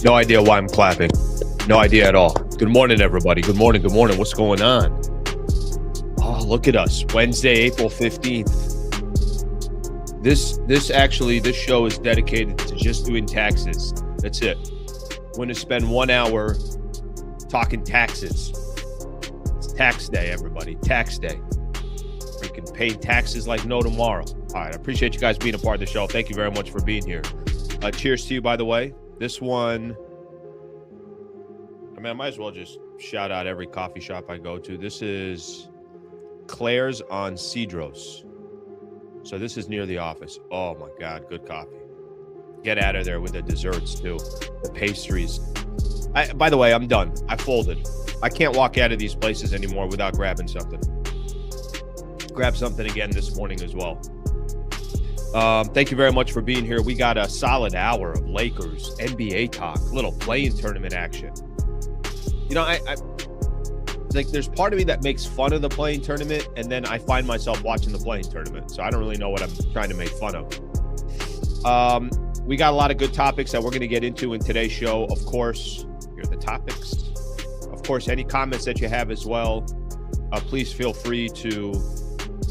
No idea why I'm clapping. No idea at all. Good morning, everybody. Good morning. Good morning. What's going on? Oh, look at us. Wednesday, April 15th. This show is dedicated to just doing taxes. That's it. We're going to spend 1 hour talking taxes. It's tax day, everybody. Tax day. We can pay taxes like no tomorrow. All right. I appreciate you guys being a part of the show. Thank you very much for being here. Cheers to you, by the way. This one, I mean, I might as well just shout out every coffee shop I go to. This is Claire's on Cedros. So this is near the office. Oh, my God. Good coffee. Get out of there with the desserts, too. The pastries. By the way, I'm done. I folded. I can't walk out of these places anymore without grabbing something. Grab something again this morning as well. Thank you very much for being here. We got a solid hour of Lakers, NBA talk, little play-in tournament action. You know, I like there's part of me that makes fun of the play-in tournament, and then I find myself watching the play-in tournament. So I don't really know what I'm trying to make fun of. We got a lot of good topics that we're going to get into in today's show. Of course, here are the topics. Of course, any comments that you have as well, please feel free to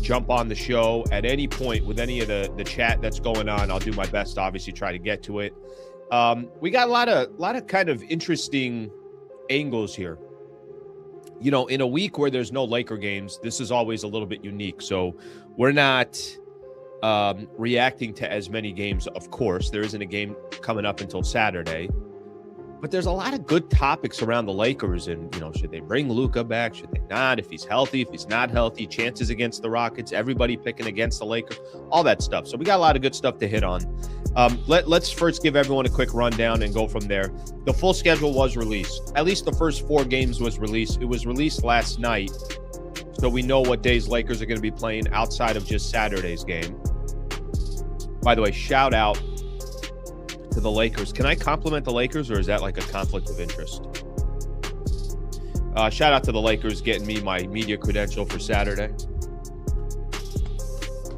jump on the show at any point with any of the chat that's going on. I'll do my best to obviously try to get to it. We got a lot of kind of interesting angles here. You know, in a week where there's no Laker games, this is always a little bit unique. So we're not reacting to as many games. Of course, there isn't a game coming up until Saturday. But there's a lot of good topics around the Lakers. And, you know, should they bring Luka back? Should they not? If he's healthy, if he's not healthy, chances against the Rockets, everybody picking against the Lakers, all that stuff. So we got a lot of good stuff to hit on. Let's first give everyone a quick rundown and go from there. The full schedule was released. At least the first 4 games was released. It was released last night. So we know what days Lakers are going to be playing outside of just Saturday's game. By the way, shout out to the Lakers. Can I compliment the Lakers, or is that like a conflict of interest? Shout out to the Lakers getting me my media credential for Saturday.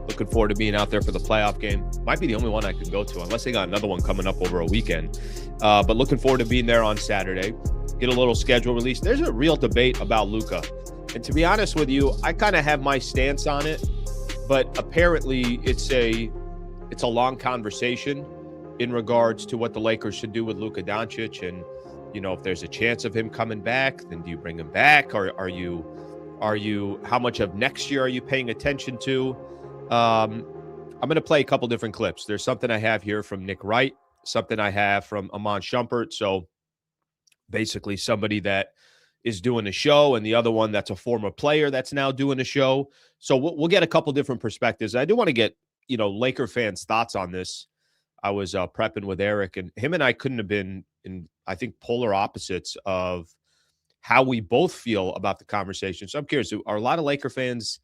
Looking forward to being out there for the playoff game. Might be the only one I could go to, unless they got another one coming up over a weekend. But looking forward to being there on Saturday. Get a little schedule release. There's a real debate about Luka. And to be honest with you, I kind of have my stance on it. But apparently it's a long conversation in regards to what the Lakers should do with Luka Doncic. And, you know, if there's a chance of him coming back, then do you bring him back? Or are you, how much of next year are you paying attention to? I'm going to play a couple different clips. There's something I have here from Wright, something I have from Iman Shumpert. So basically somebody that is doing a show, and the other one that's a former player that's now doing a show. So we'll get a couple different perspectives. I do want to get, you know, Laker fans' thoughts on this. I was prepping with Eric, and him and I couldn't have been in, I think, polar opposites of how we both feel about the conversation. So I'm curious, are a lot of Laker fans,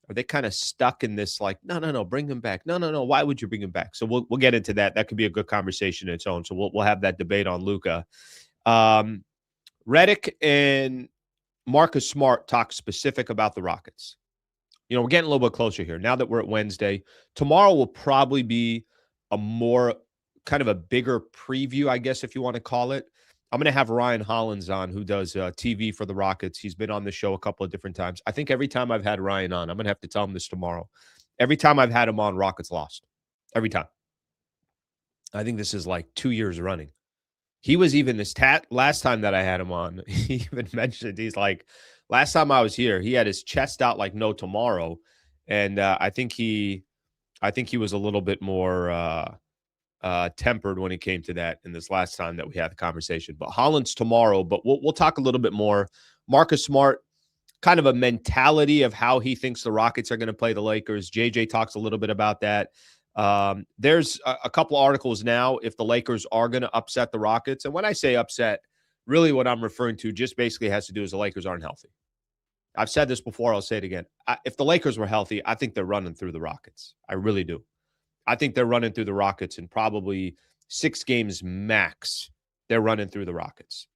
are they kind of stuck in this like, no, bring him back. No, why would you bring him back? So we'll get into that. That could be a good conversation in its own. So we'll have that debate on Luka. Redick and Marcus Smart talk specific about the Rockets. You know, we're getting a little bit closer here now that we're at Wednesday. Tomorrow will probably be a more kind of a bigger preview, I guess, if you want to call it. I'm going to have Ryan Hollins on, who does TV for the Rockets. He's been on the show a couple of different times. I think every time I've had Ryan on, I'm going to have to tell him this tomorrow. Every time I've had him on, Rockets lost. Every time. I think this is like 2 years running. He was even this last time that I had him on. He even mentioned, he's like, last time I was here, he had his chest out like no tomorrow. And I think he was a little bit more tempered when it came to that in this last time that we had the conversation. But Hollins tomorrow, but we'll talk a little bit more. Marcus Smart, kind of a mentality of how he thinks the Rockets are going to play the Lakers. JJ talks a little bit about that. There's a couple articles now if the Lakers are going to upset the Rockets. And when I say upset, really what I'm referring to just basically has to do is the Lakers aren't healthy. I've said this before. I'll say it again. If the Lakers were healthy, I think they're running through the Rockets. I really do. I think they're running through the Rockets in probably 6 games max. They're running through the Rockets.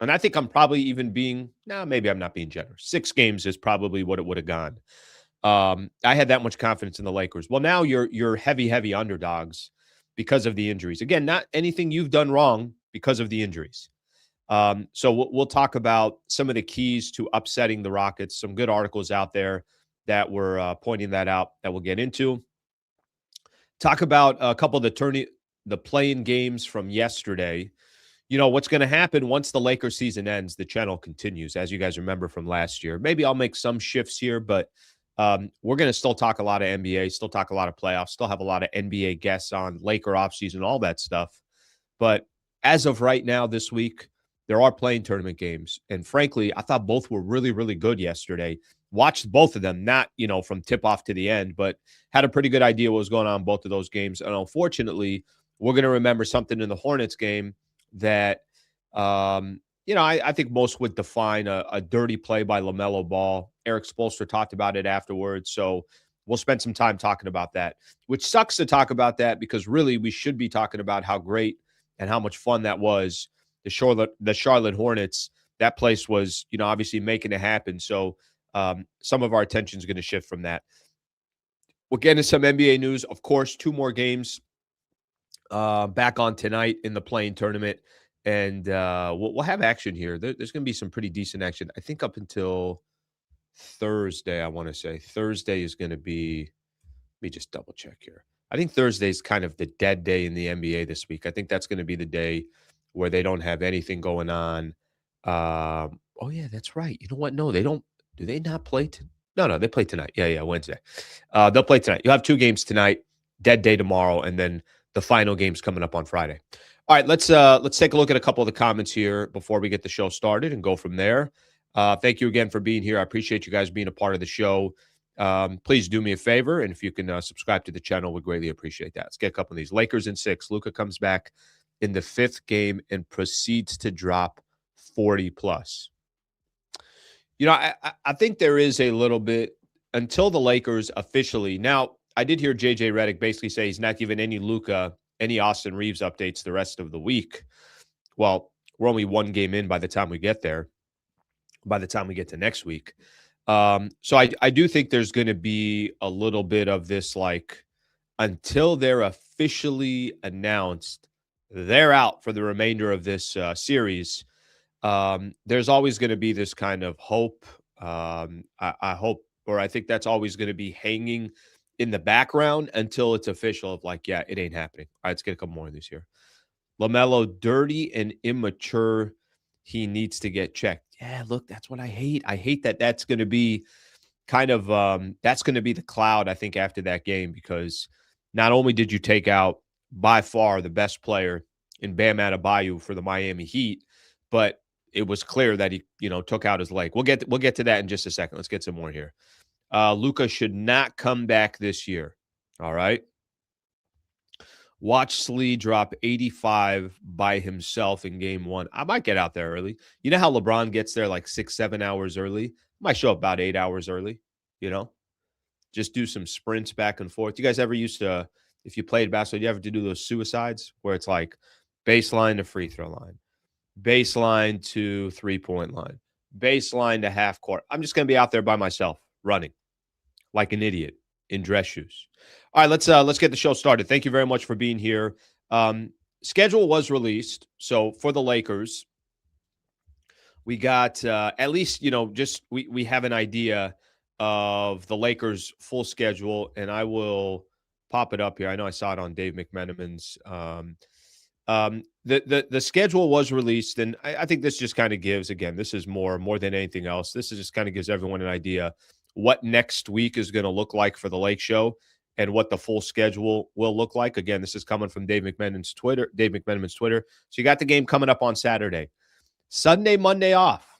And I think I'm probably even being, maybe I'm not being generous. 6 games is probably what it would have gone. I had that much confidence in the Lakers. Well, now you're heavy underdogs because of the injuries. Again, not anything you've done wrong. because of the injuries. So we'll talk about some of the keys to upsetting the Rockets. Some good articles out there that were pointing that out that we'll get into. Talk about a couple of the play-in games from yesterday. You know, what's going to happen once the Lakers season ends, the channel continues, as you guys remember from last year. Maybe I'll make some shifts here, but we're going to still talk a lot of NBA, still talk a lot of playoffs, still have a lot of NBA guests on, Laker offseason, all that stuff. But as of right now this week, there are play-in tournament games. And frankly, I thought both were really, really good yesterday. Watched both of them, not, from tip-off to the end, but had a pretty good idea what was going on in both of those games. And unfortunately, we're going to remember something in the Hornets game that, I think most would define a dirty play by LaMelo Ball. Eric Spoelstra talked about it afterwards, so we'll spend some time talking about that, which sucks to talk about that because really we should be talking about how great and how much fun that was. The Charlotte Hornets, that place was, obviously making it happen. So some of our attention is going to shift from that. We'll get into some NBA news. Of course, 2 more games back on tonight in the play-in tournament. And we'll have action here. There's going to be some pretty decent action. I think up until Thursday, I want to say. Thursday is going to be – let me just double check here. I think Thursday is kind of the dead day in the NBA this week. I think that's going to be the day where they don't have anything going on. Oh, yeah, that's right. You know what? No, they don't. Do they not play? No, they play tonight. Yeah, Wednesday. They'll play tonight. You'll have 2 games tonight, dead day tomorrow, and then the final game's coming up on Friday. All right, let's take a look at a couple of the comments here before we get the show started and go from there. Thank you again for being here. I appreciate you guys being a part of the show. Please do me a favor, and if you can subscribe to the channel, we'd greatly appreciate that. Let's get a couple of these. Lakers in 6. Luka comes back in the 5th game and proceeds to drop 40+. I think there is a little bit until the Lakers officially. Now, I did hear JJ Redick basically say he's not giving any Luka, any Austin Reeves updates the rest of the week. Well, we're only 1 game in by the time we get there, by the time we get to next week. So I do think there's going to be a little bit of this, like, until they're officially announced, they're out for the remainder of this series. There's always going to be this kind of hope. I hope, or I think that's always going to be hanging in the background until it's official of like, yeah, it ain't happening. All right, let's get a couple more of these here. LaMelo, dirty and immature. He needs to get checked. Yeah, look, that's what I hate. I hate that that's going to be kind of that's going to be the cloud, I think, after that game, because not only did you take out by far the best player in Bam Adebayo for the Miami Heat, but it was clear that he, took out his leg. We'll get to that in just a second. Let's get some more here. Luka should not come back this year. All right. Watch Slee drop 85 by himself in game 1. I might get out there early. You know how LeBron gets there like 6-7 hours early? I might show up about 8 hours early, just do some sprints back and forth. You guys ever used to, if you played basketball, you ever to do those suicides where it's like baseline to free throw line, baseline to 3-point line, baseline to half court? I'm just going to be out there by myself running like an idiot in dress shoes. All right, let's get the show started. Thank you very much for being here. Schedule was released. So for the Lakers, we got at least, we have an idea of the Lakers' full schedule, and I will pop it up here. I know I saw it on Dave McMenamin's. The schedule was released, and I think this just kind of gives, again, this is more than anything else, this is just kind of gives everyone an idea what next week is going to look like for the Lake Show and what the full schedule will look like. Again, this is coming from Dave McMenamin's Twitter. So you got the game coming up on Saturday. Sunday, Monday off.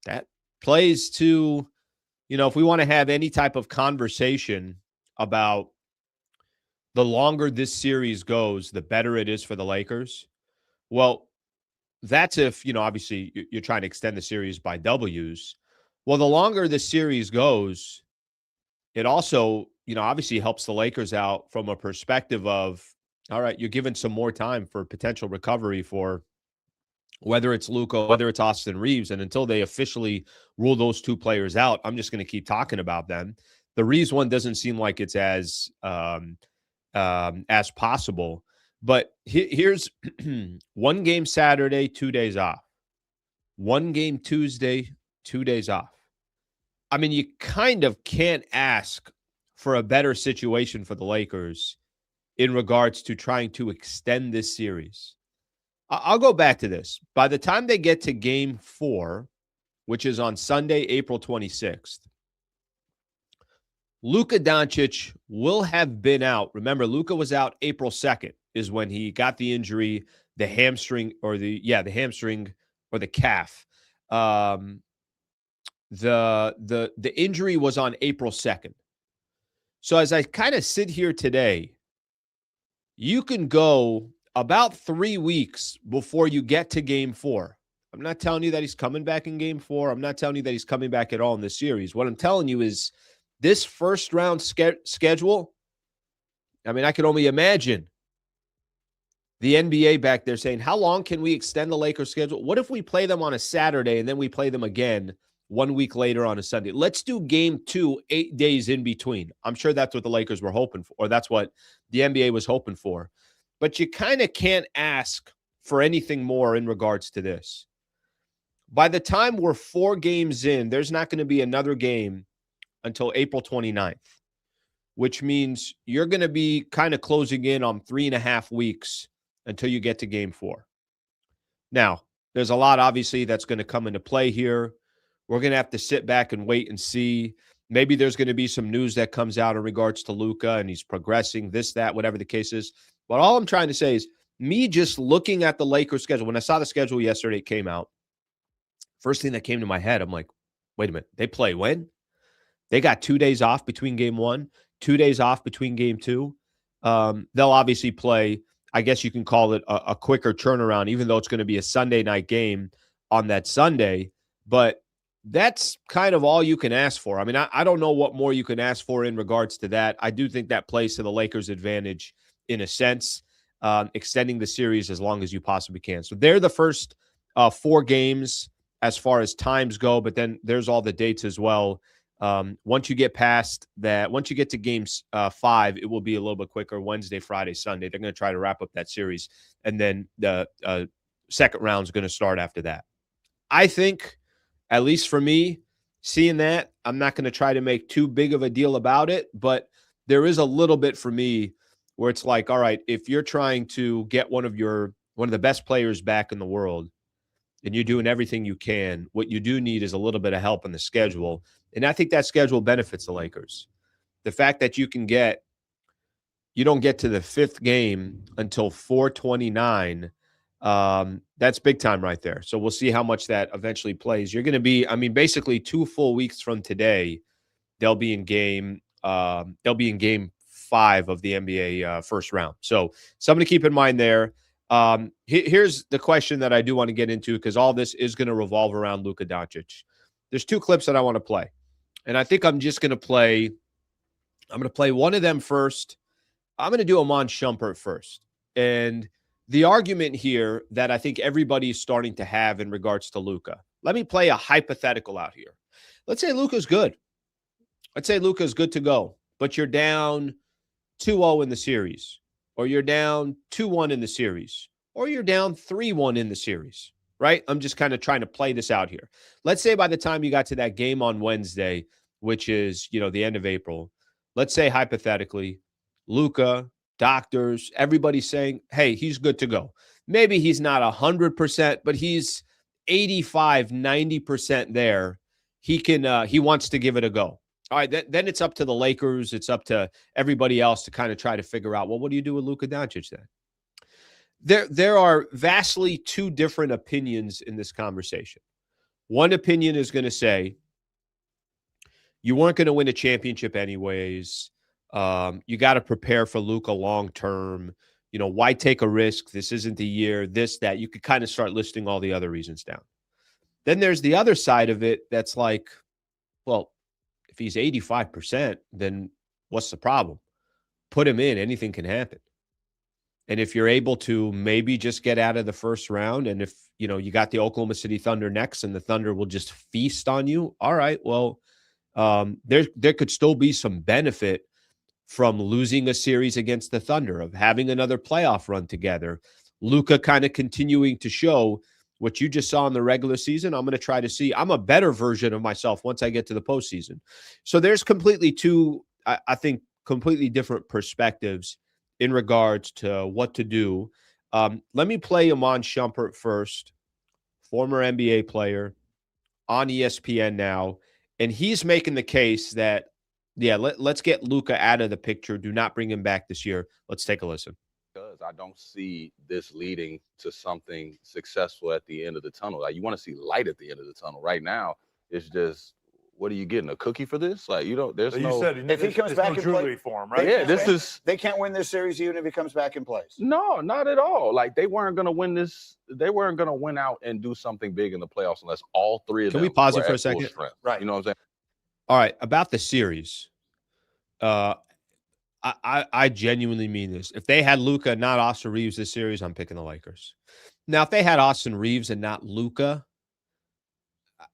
That plays to, if we want to have any type of conversation about the longer this series goes, the better it is for the Lakers. Well, that's if, obviously you're trying to extend the series by W's. Well, the longer the series goes, it also, obviously helps the Lakers out from a perspective of, all right, you're giving some more time for potential recovery for whether it's Luka, whether it's Austin Reeves. And until they officially rule those 2 players out, I'm just going to keep talking about them. The Reeves one doesn't seem like it's as possible. But here's one game Saturday, 2 days off. One game Tuesday, 2 days off. I mean, you kind of can't ask for a better situation for the Lakers in regards to trying to extend this series. I'll go back to this. By the time they get to game 4, which is on Sunday, April 26th, Luka Doncic will have been out. Remember, Luka was out April 2nd is when he got the injury, the hamstring or the hamstring or the calf. The injury was on April 2nd. So as I kind of sit here today, you can go about 3 weeks before you get to game 4. I'm not telling you that he's coming back in game 4. I'm not telling you that he's coming back at all in this series. What I'm telling you is this first round schedule, I mean, I can only imagine the NBA back there saying, how long can we extend the Lakers schedule? What if we play them on a Saturday and then we play them again 1 week later on a Sunday? Let's do game 2, 8 days in between. I'm sure that's what the Lakers were hoping for, or that's what the NBA was hoping for. But you kind of can't ask for anything more in regards to this. By the time we're 4 games in, there's not going to be another game until April 29th, which means you're going to be kind of closing in on 3.5 weeks until you get to game 4. Now, there's a lot, obviously, that's going to come into play here. We're going to have to sit back and wait and see. Maybe there's going to be some news that comes out in regards to Luka and he's progressing, this, that, whatever the case is. But all I'm trying to say is me just looking at the Lakers schedule. When I saw the schedule yesterday, it came out. First thing that came to my head, I'm like, wait a minute. They play when? They got 2 days off between game 1, 2 days off between game 2. They'll obviously play, I guess you can call it a quicker turnaround, even though it's going to be a Sunday night game on that Sunday. But that's kind of all you can ask for. I mean, I don't know what more you can ask for in regards to that. I do think that plays to the Lakers' advantage in a sense, extending the series as long as you possibly can. So they're the first 4 games as far as times go, but then there's all the dates as well. Once you get past that, once you get to games 5, it will be a little bit quicker. Wednesday, Friday, Sunday. They're going to try to wrap up that series. And then the second round is going to start after that. I think, at least for me, seeing that, I'm not going to try to make too big of a deal about it, but there is a little bit for me where it's like, all right, if you're trying to get one of the best players back in the world and you're doing everything you can, what you do need is a little bit of help in the schedule. And I think that schedule benefits the Lakers. The fact that you don't get to the 5th game until 4/29, that's big time right there. So we'll see how much that eventually plays. You're going to be, I mean, basically 2 full weeks from today, they'll be in game 5 of the NBA first round. So something to keep in mind there. Here's the question that I do want to get into, because all this is going to revolve around Luka Doncic. There's 2 clips that I want to play. And I think I'm going to play one of them first. I'm going to do Iman Shumpert first. And the argument here that I think everybody is starting to have in regards to Luka. Let me play a hypothetical out here. Let's say Luka's good. Let's say Luka's good to go, but you're down 2-0 in the series, or you're down 2-1 in the series, or you're down 3-1 in the series, right? I'm just kind of trying to play this out here. Let's say by the time you got to that game on Wednesday, which is, the end of April, let's say hypothetically, Luka, doctors, everybody's saying, hey, he's good to go. Maybe he's not 100%, but he's 85, 90% there. He wants to give it a go. All right, then it's up to the Lakers. It's up to everybody else to kind of try to figure out, well, what do you do with Luka Doncic then? There are vastly 2 different opinions in this conversation. One opinion is going to say, you weren't going to win a championship anyways. You got to prepare for Luka long term. Why take a risk? This isn't the year, this, that. You could kind of start listing all the other reasons down. Then there's the other side of it that's like, well, if he's 85%, then what's the problem? Put him in. Anything can happen. And if you're able to maybe just get out of the first round, and if, you got the Oklahoma City Thunder next and the Thunder will just feast on you, all right, well, there could still be some benefit from losing a series against the Thunder, of having another playoff run together. Luka kind of continuing to show what you just saw in the regular season. I'm going to try to see. I'm a better version of myself once I get to the postseason. So there's completely two, I think, completely different perspectives in regards to what to do. Let me play Iman Shumpert first, former NBA player on ESPN now. And he's making the case that, yeah, let's get Luka out of the picture. Do not bring him back this year. Let's take a listen. Because I don't see this leading to something successful at the end of the tunnel. Like, you want to see light at the end of the tunnel. Right now, it's just, what are you getting? A cookie for this? Like, you don't. There's you no. said, if he comes back no and play for him, right? Yeah, this is. They can't win this series even if he comes back in place. No, not at all. Like, they weren't going to win this. They weren't going to win out and do something big in the playoffs unless all three of them. Can we pause it were for a at full second? strength. Right. You know what I'm saying? All right, about the series. I genuinely mean this. If they had Luka, not Austin Reeves this series, I'm picking the Lakers. Now, if they had Austin Reeves and not Luka,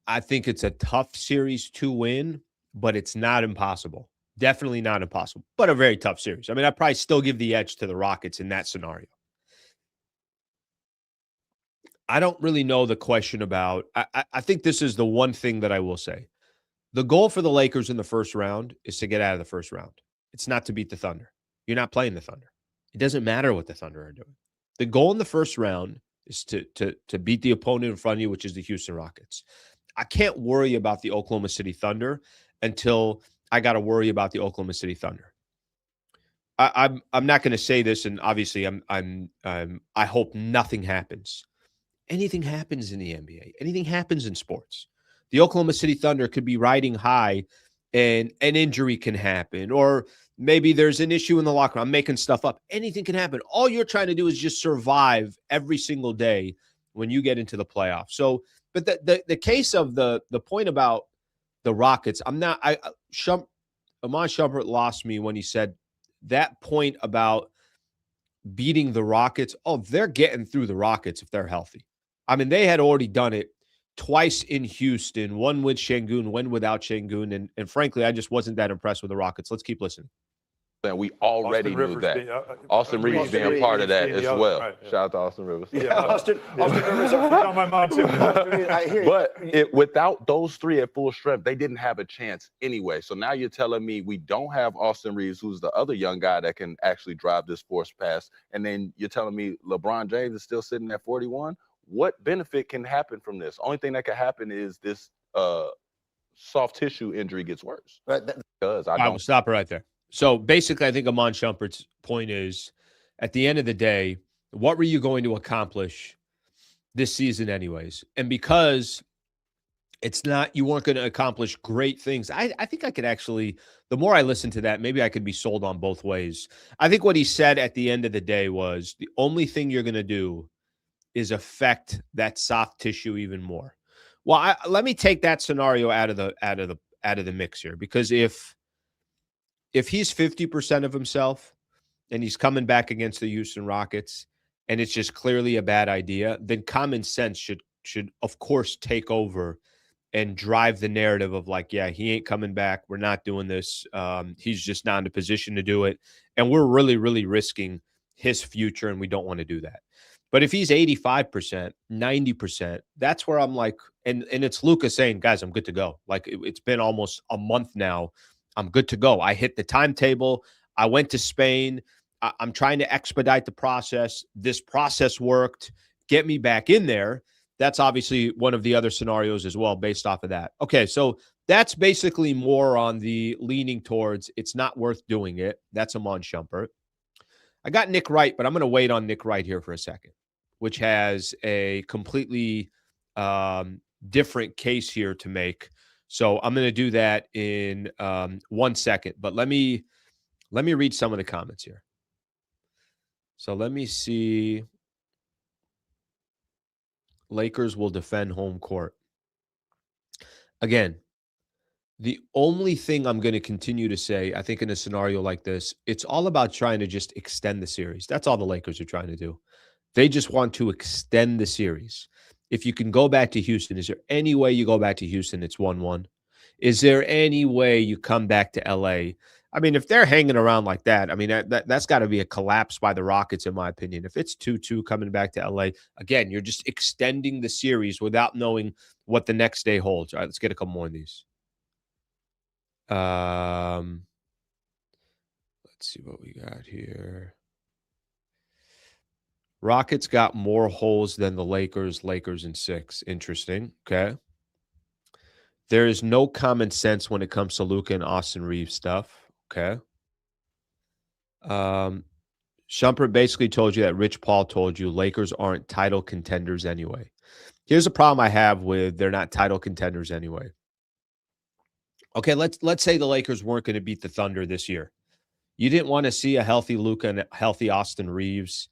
I think it's a tough series to win, but it's not impossible. Definitely not impossible, but a very tough series. I mean, I'd probably still give the edge to the Rockets in that scenario. I don't really know the question about – I think this is the one thing that I will say. The goal for the Lakers in the first round is to get out of the first round. It's not to beat the Thunder. You're not playing the Thunder. It doesn't matter what the Thunder are doing. The goal in the first round is to beat the opponent in front of you, which is the Houston Rockets. I can't worry about the Oklahoma City Thunder until I got to worry about the Oklahoma City Thunder. I'm not going to say this, and obviously I hope nothing happens. Anything happens in the NBA. Anything happens in sports. The Oklahoma City Thunder could be riding high, and an injury can happen, or maybe there's an issue in the locker room. I'm making stuff up. Anything can happen. All you're trying to do is just survive every single day when you get into the playoffs. So, but the case of the point about the Rockets, Iman Shumpert lost me when he said that point about beating the Rockets. Oh, they're getting through the Rockets if they're healthy. I mean, they had already done it twice in Houston, one with Şengün, one without Şengün. And frankly, I just wasn't that impressed with the Rockets. Let's keep listening. And we already knew that. Austin Reeves being a part of that as well. Right, yeah. Shout out to Austin Rivers. Yeah, Austin Rivers on my mind too. I hear you. But without those three at full strength, they didn't have a chance anyway. So now you're telling me we don't have Austin Reeves, who's the other young guy that can actually drive this force pass. And then you're telling me LeBron James is still sitting at 41. What benefit can happen from this? Only thing that can happen is this soft tissue injury gets worse. Because I will stop it right there. So basically, I think Iman Shumpert's point is, at the end of the day, what were you going to accomplish this season anyways? And because it's not, you weren't going to accomplish great things. I think I could actually, the more I listen to that, maybe I could be sold on both ways. I think what he said at the end of the day was the only thing you're going to do is affect that soft tissue even more. Well, let me take that scenario out of the mix here, because if he's 50% of himself and he's coming back against the Houston Rockets and it's just clearly a bad idea, then common sense should of course take over and drive the narrative of like, yeah, he ain't coming back. We're not doing this. He's just not in a position to do it. And we're really, really risking his future, and we don't want to do that. But if he's 85%, 90%, that's where I'm like, and it's Luka saying, guys, I'm good to go. Like, it's been almost a month now. I'm good to go. I hit the timetable. I went to Spain. I'm trying to expedite the process. This process worked. Get me back in there. That's obviously one of the other scenarios as well based off of that. Okay, so that's basically more on the leaning towards it's not worth doing it. That's Iman Shumpert. I got Nick Wright, but I'm going to wait on Nick Wright here for a second, which has a completely different case here to make. So I'm going to do that in 1 second. But let me read some of the comments here. So let me see. Lakers will defend home court. Again, the only thing I'm going to continue to say, I think in a scenario like this, it's all about trying to just extend the series. That's all the Lakers are trying to do. They just want to extend the series. If you can go back to Houston, is there any way you go back to Houston, it's 1-1? Is there any way you come back to LA? I mean, if they're hanging around like that, I mean, that's got to be a collapse by the Rockets, in my opinion. If it's 2-2 coming back to LA, again, you're just extending the series without knowing what the next day holds. All right, let's get a couple more of these. Let's see what we got here. Rockets got more holes than the Lakers. Lakers in 6. Interesting. Okay. There is no common sense when it comes to Luka and Austin Reeves stuff. Okay. Shumpert basically told you that Rich Paul told you Lakers aren't title contenders anyway. Here's a problem I have with they're not title contenders anyway. Okay, let's say the Lakers weren't going to beat the Thunder this year. You didn't want to see a healthy Luka and a healthy Austin Reeves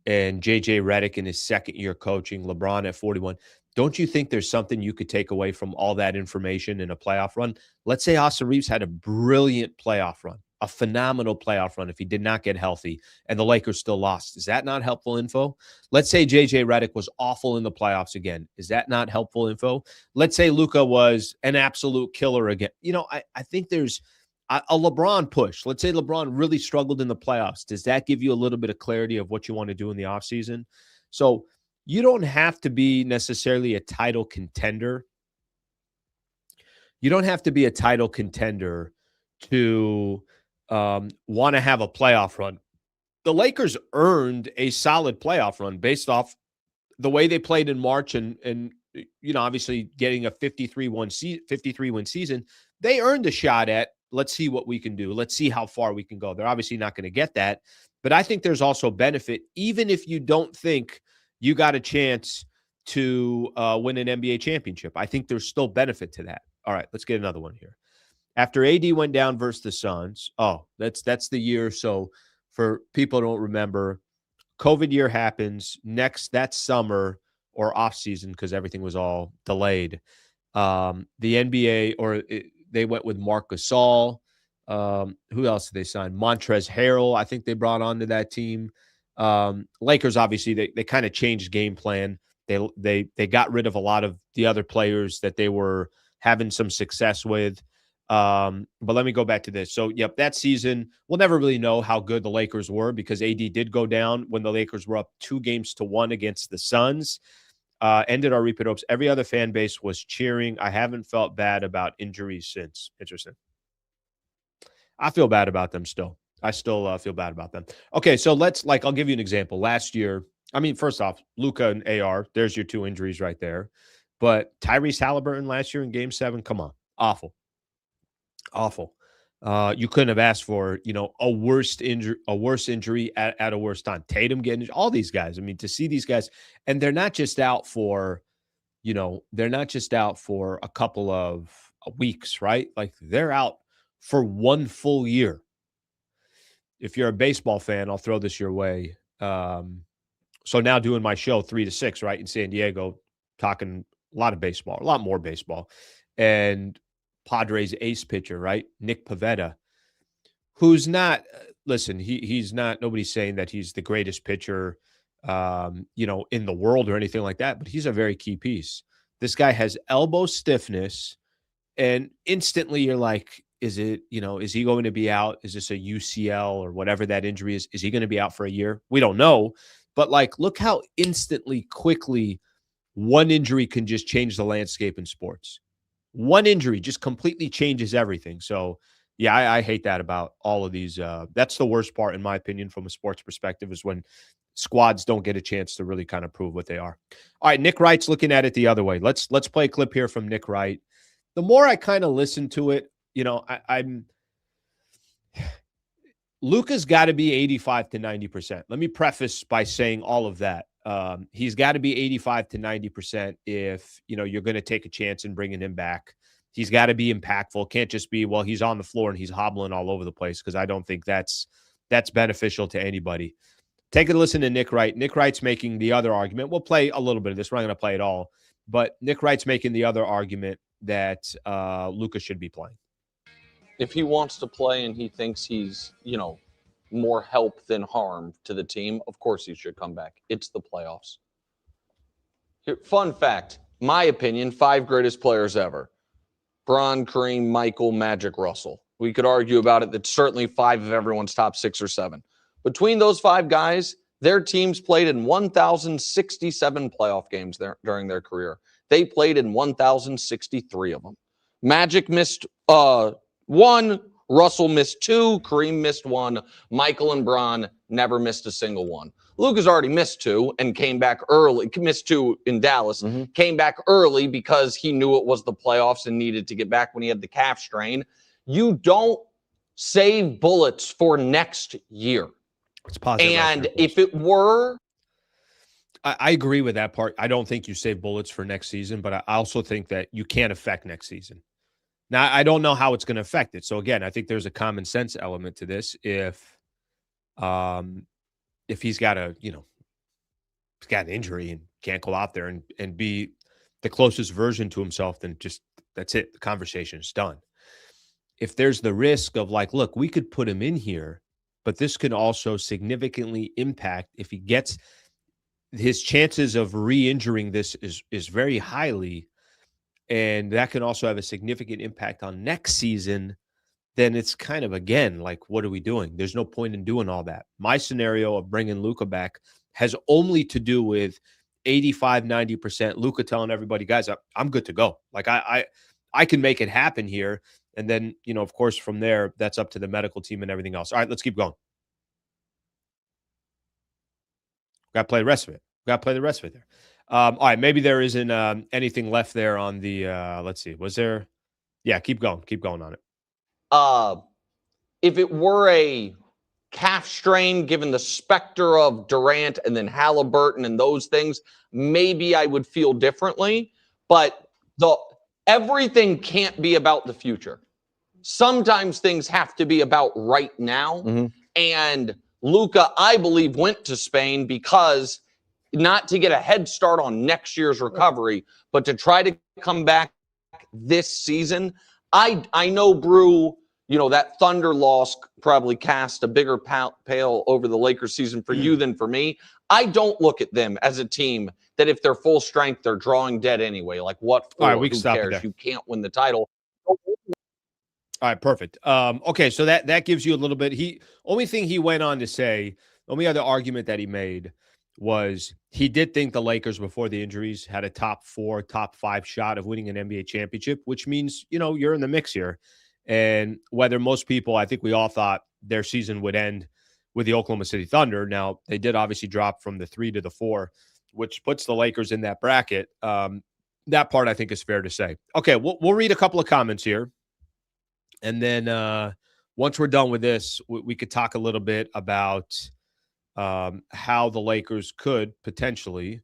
and JJ Redick in his second year coaching, LeBron at 41. Don't you think there's something you could take away from all that information in a playoff run? Let's say Austin Reeves had a brilliant playoff run, a phenomenal playoff run if he did not get healthy and the Lakers still lost. Is that not helpful info? Let's say JJ Redick was awful in the playoffs again. Is that not helpful info? Let's say Luka was an absolute killer again. You know, I think there's a LeBron push. Let's say LeBron really struggled in the playoffs. Does that give you a little bit of clarity of what you want to do in the offseason? So you don't have to be necessarily a title contender. You don't have to be a title contender to want to have a playoff run. The Lakers earned a solid playoff run based off the way they played in March and you know, obviously getting a 53-win season. They earned a shot at, let's see what we can do. Let's see how far we can go. They're obviously not going to get that, but I think there's also benefit, even if you don't think you got a chance to win an NBA championship. I think there's still benefit to that. All right, let's get another one here. After AD went down versus the Suns, that's the year. So for people who don't remember, COVID year happens that summer or off season because everything was all delayed. The NBA they went with Marc Gasol. Who else did they sign? Montrezl Harrell, I think they brought onto that team. Lakers, obviously, they kind of changed game plan. They got rid of a lot of the other players that they were having some success with. But let me go back to this. So, yep, that season, we'll never really know how good the Lakers were because AD did go down when the Lakers were up 2-1 against the Suns. Ended our repeat hopes. Every other fan base was cheering. I haven't felt bad about injuries since. Interesting. I feel bad about them still. I still feel bad about them. Okay, so I'll give you an example. Last year, I mean, first off, Luka and AR, there's your 2 injuries right there. But Tyrese Halliburton last year in Game 7, come on. Awful. You couldn't have asked for, a worse injury at a worse time. Tatum getting all these guys. I mean, to see these guys, and they're not just out for, a couple of weeks, right? Like they're out for 1 full year. If you're a baseball fan, I'll throw this your way. So now doing my show 3 to 6, right, in San Diego, talking a lot of baseball, a lot more baseball, and Padres ace pitcher, right, Nick Pivetta, who's not. Listen, he's not. Nobody's saying that he's the greatest pitcher, in the world or anything like that. But he's a very key piece. This guy has elbow stiffness, and instantly you're like, is he going to be out? Is this a UCL or whatever that injury is? Is he going to be out for a year? We don't know. But look how quickly one injury can just change the landscape in sports. One injury just completely changes everything. So, yeah, I hate that about all of these. That's the worst part, in my opinion, from a sports perspective, is when squads don't get a chance to really kind of prove what they are. All right, Nick Wright's looking at it the other way. Let's play a clip here from Nick Wright. The more I kind of listen to it, I'm Luka's got to be 85 to 90%. Let me preface by saying all of that. He's got to be 85 to 90% if, you're going to take a chance in bringing him back. He's got to be impactful. Can't just be, well, he's on the floor and he's hobbling all over the place, because I don't think that's beneficial to anybody. Take a listen to Nick Wright. Nick Wright's making the other argument. We'll play a little bit of this. We're not going to play it all. But Nick Wright's making the other argument that Luka should be playing. If he wants to play and he thinks he's, more help than harm to the team, of course he should come back. It's the playoffs. Here, fun fact, my opinion, 5 greatest players ever. Bron, Kareem, Michael, Magic, Russell. We could argue about it. That's certainly 5 of everyone's top 6 or 7. Between those 5 guys, their teams played in 1,067 playoff games during their career. They played in 1,063 of them. Magic missed 1. Russell missed 2. Kareem missed 1. Michael and Bron never missed a single one. Luka's already missed 2 and came back early. Missed 2 in Dallas. Came back early because he knew it was the playoffs and needed to get back when he had the calf strain. You don't save bullets for next year. It's positive. And if it were... I agree with that part. I don't think you save bullets for next season, but I also think that you can't affect next season. Now, I don't know how it's going to affect it. So, again, I think there's a common sense element to this. If he's got he's got an injury and can't go out there and be the closest version to himself, then just that's it. The conversation is done. If there's the risk of like, look, we could put him in here, but this could also significantly impact if he gets his chances of re-injuring this is very highly, and that can also have a significant impact on next season, then it's kind of, again, like, what are we doing? There's no point in doing all that. My scenario of bringing Luka back has only to do with 85, 90%. Luka telling everybody, guys, I'm good to go. Like, I can make it happen here. And then, of course, from there, that's up to the medical team and everything else. All right, let's keep going. Got to play the rest of it. There. All right, maybe there isn't anything left there on the, let's see. Was there? Yeah, keep going. Keep going on it. If it were a calf strain, given the specter of Durant and then Halliburton and those things, maybe I would feel differently. But everything can't be about the future. Sometimes things have to be about right now. And Luka, I believe, went to Spain because not to get a head start on next year's recovery, but to try to come back this season. I know, Brew, that Thunder loss probably cast a bigger pale over the Lakers season for you than for me. I don't look at them as a team that if they're full strength, they're drawing dead anyway. Like, what for? All right, we can Who stop it cares? there. You can't win the title. All right, perfect. Okay, so that gives you a little bit. Only thing he went on to say, only other argument that he made was he did think the Lakers before the injuries had a top 4, top 5 shot of winning an NBA championship, which means, you're in the mix here. And whether most people, I think we all thought their season would end with the Oklahoma City Thunder. Now, they did obviously drop from the 3 to the 4, which puts the Lakers in that bracket. That part I think is fair to say. Okay, we'll read a couple of comments here. And then once we're done with this, we could talk a little bit about how the Lakers could potentially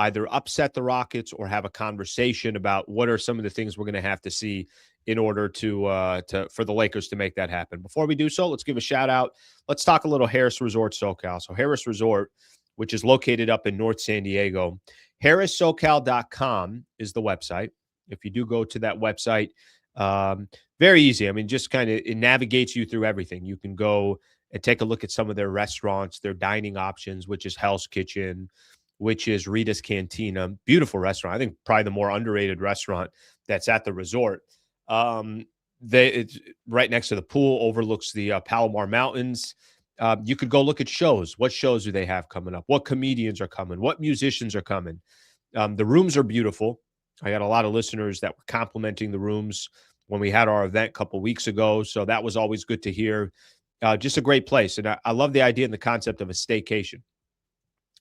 either upset the Rockets or have a conversation about what are some of the things we're going to have to see in order for the Lakers to make that happen. Before we do so, let's give a shout out. Let's talk a little Harrah's Resort SoCal. So Harrah's Resort, which is located up in North San Diego, harrahsocal.com is the website. If you do go to that website, very easy. I mean, just kind of it navigates you through everything. You can go and take a look at some of their restaurants, their dining options, which is Hell's Kitchen, which is Rita's Cantina. Beautiful restaurant. I think probably the more underrated restaurant that's at the resort. It's right next to the pool, overlooks the Palomar Mountains. You could go look at shows. What shows do they have coming up? What comedians are coming? What musicians are coming? The rooms are beautiful. I got a lot of listeners that were complimenting the rooms when we had our event a couple weeks ago. So that was always good to hear. Just a great place. And I love the idea and the concept of a staycation.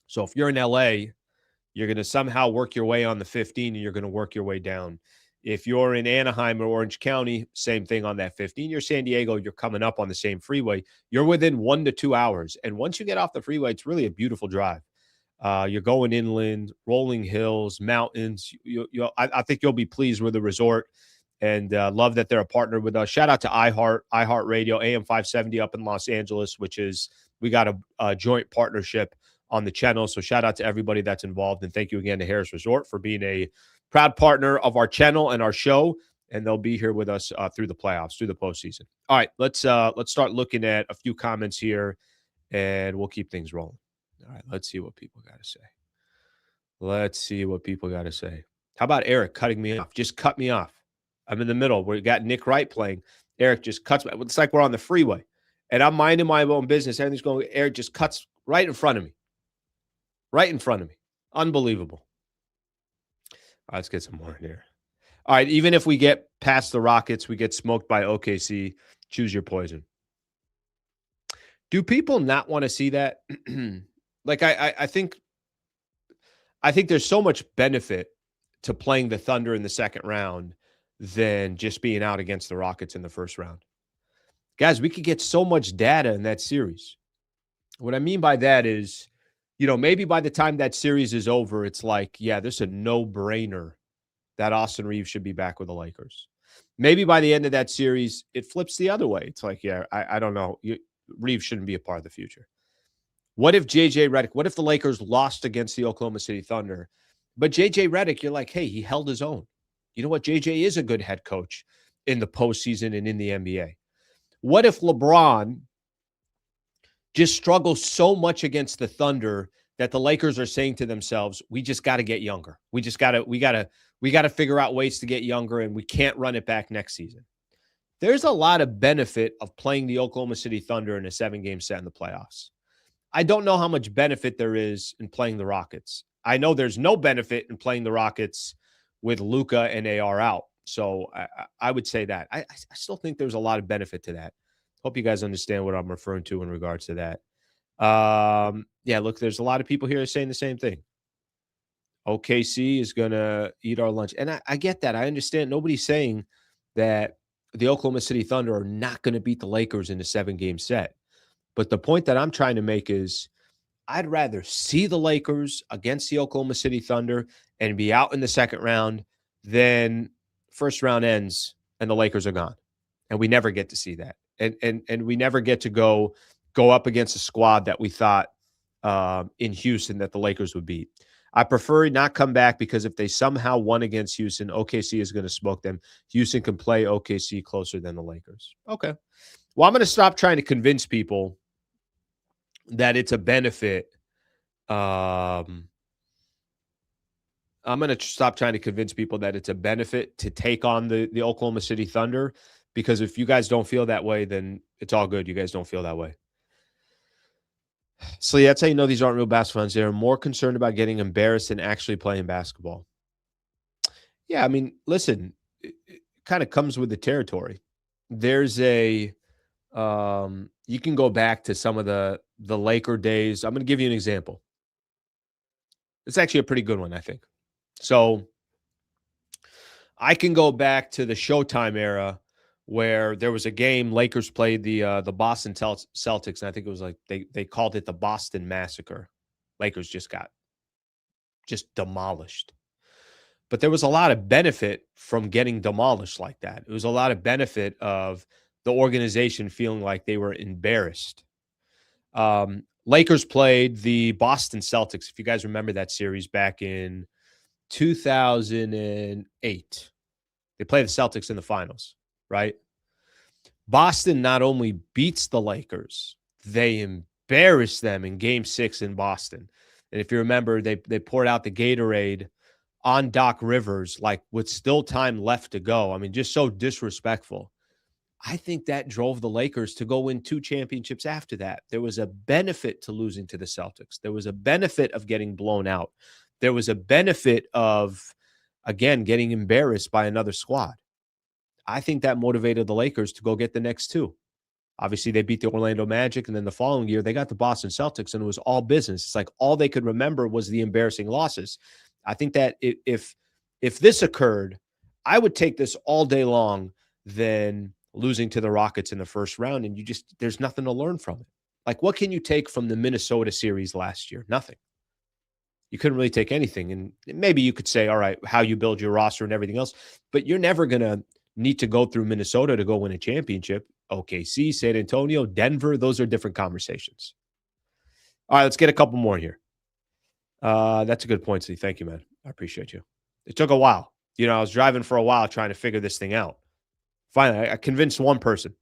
So if you're in LA, you're going to somehow work your way on the 15 and you're going to work your way down. If you're in Anaheim or Orange County, same thing on that 15. You're San Diego, you're coming up on the same freeway. You're within 1 to 2 hours. And once you get off the freeway, it's really a beautiful drive. You're going inland, rolling hills, mountains. I think you'll be pleased with the resort. And love that they're a partner with us. Shout out to iHeartRadio, AM 570 up in Los Angeles, which is, we got a joint partnership on the channel. So shout out to everybody that's involved. And thank you again to Harrah's Resort for being a proud partner of our channel and our show. And they'll be here with us through the playoffs, through the postseason. All right, let's start looking at a few comments here, and we'll keep things rolling. All right, let's see what people got to say. How about Eric cutting me off? Just cut me off. I'm in the middle. We got Nick Wright playing. Eric just cuts. It's like we're on the freeway, and I'm minding my own business. Everything's going. Eric just cuts right in front of me. Right in front of me. Unbelievable. All right, let's get some more in here. All right, even if we get past the Rockets, we get smoked by OKC. Choose your poison. Do people not want to see that? Like I think there's so much benefit to playing the Thunder in the second round than just being out against the Rockets in the first round. Guys, we could get so much data in that series. What I mean by that is, maybe by the time that series is over, it's like, yeah, this is a no-brainer that Austin Reeves should be back with the Lakers. Maybe by the end of that series, it flips the other way. It's like, yeah, I don't know. Reeves shouldn't be a part of the future. What if JJ Redick, what if the Lakers lost against the Oklahoma City Thunder? But JJ Redick, you're like, hey, he held his own. You know what? JJ is a good head coach in the postseason and in the NBA. What if LeBron just struggles so much against the Thunder that the Lakers are saying to themselves, we just got to get younger. We got to figure out ways to get younger, and we can't run it back next season. There's a lot of benefit of playing the Oklahoma City Thunder in a 7-game set in the playoffs. I don't know how much benefit there is in playing the Rockets. I know there's no benefit in playing the Rockets with Luka and AR out. So I would say that. I still think there's a lot of benefit to that. Hope you guys understand what I'm referring to in regards to that. Yeah, look, there's a lot of people here saying the same thing. OKC is going to eat our lunch. And I get that. I understand. Nobody's saying that the Oklahoma City Thunder are not going to beat the Lakers in a 7-game set. But the point that I'm trying to make is I'd rather see the Lakers against the Oklahoma City Thunder and be out in the second round than first round ends and the Lakers are gone. And we never get to see that. And we never get to go up against a squad that we thought in Houston that the Lakers would beat. I prefer not come back because if they somehow won against Houston, OKC is going to smoke them. Houston can play OKC closer than the Lakers. Okay. Well, I'm going to stop trying to convince people that it's a benefit. I'm going to stop trying to convince people that it's a benefit to take on the Oklahoma City Thunder, because if you guys don't feel that way, then it's all good. You guys don't feel that way. So yeah, that's how you know these aren't real basketball fans. They're more concerned about getting embarrassed than actually playing basketball. Yeah, I mean, listen, it kind of comes with the territory. There's a you can go back to some of the Laker days. I'm going to give you an example. It's actually a pretty good one, I think. So I can go back to the Showtime era where there was a game, Lakers played the Boston Celtics, and I think it was like they called it the Boston Massacre. Lakers just got demolished. But there was a lot of benefit from getting demolished like that. It was a lot of benefit of the organization feeling like they were embarrassed. Lakers played the Boston Celtics, if you guys remember that series back in 2008. They played the Celtics in the finals, right? Boston not only beats the Lakers, they embarrass them in Game 6 in Boston. And if you remember, they poured out the Gatorade on Doc Rivers, like with still time left to go. I mean, just so disrespectful. I think that drove the Lakers to go win 2 championships after that. There was a benefit to losing to the Celtics. There was a benefit of getting blown out. There was a benefit of, again, getting embarrassed by another squad. I think that motivated the Lakers to go get the next 2. Obviously, they beat the Orlando Magic, and then the following year, they got the Boston Celtics, and it was all business. It's like all they could remember was the embarrassing losses. I think that if this occurred, I would take this all day long than losing to the Rockets in the first round, and there's nothing to learn from it. Like, what can you take from the Minnesota series last year? Nothing. You couldn't really take anything, and maybe you could say, all right, how you build your roster and everything else, but you're never going to need to go through Minnesota to go win a championship. OKC, San Antonio, Denver, those are different conversations. All right, let's get a couple more here. That's a good point, Steve. Thank you, man. I appreciate you. It took a while. I was driving for a while trying to figure this thing out. Finally, I convinced one person.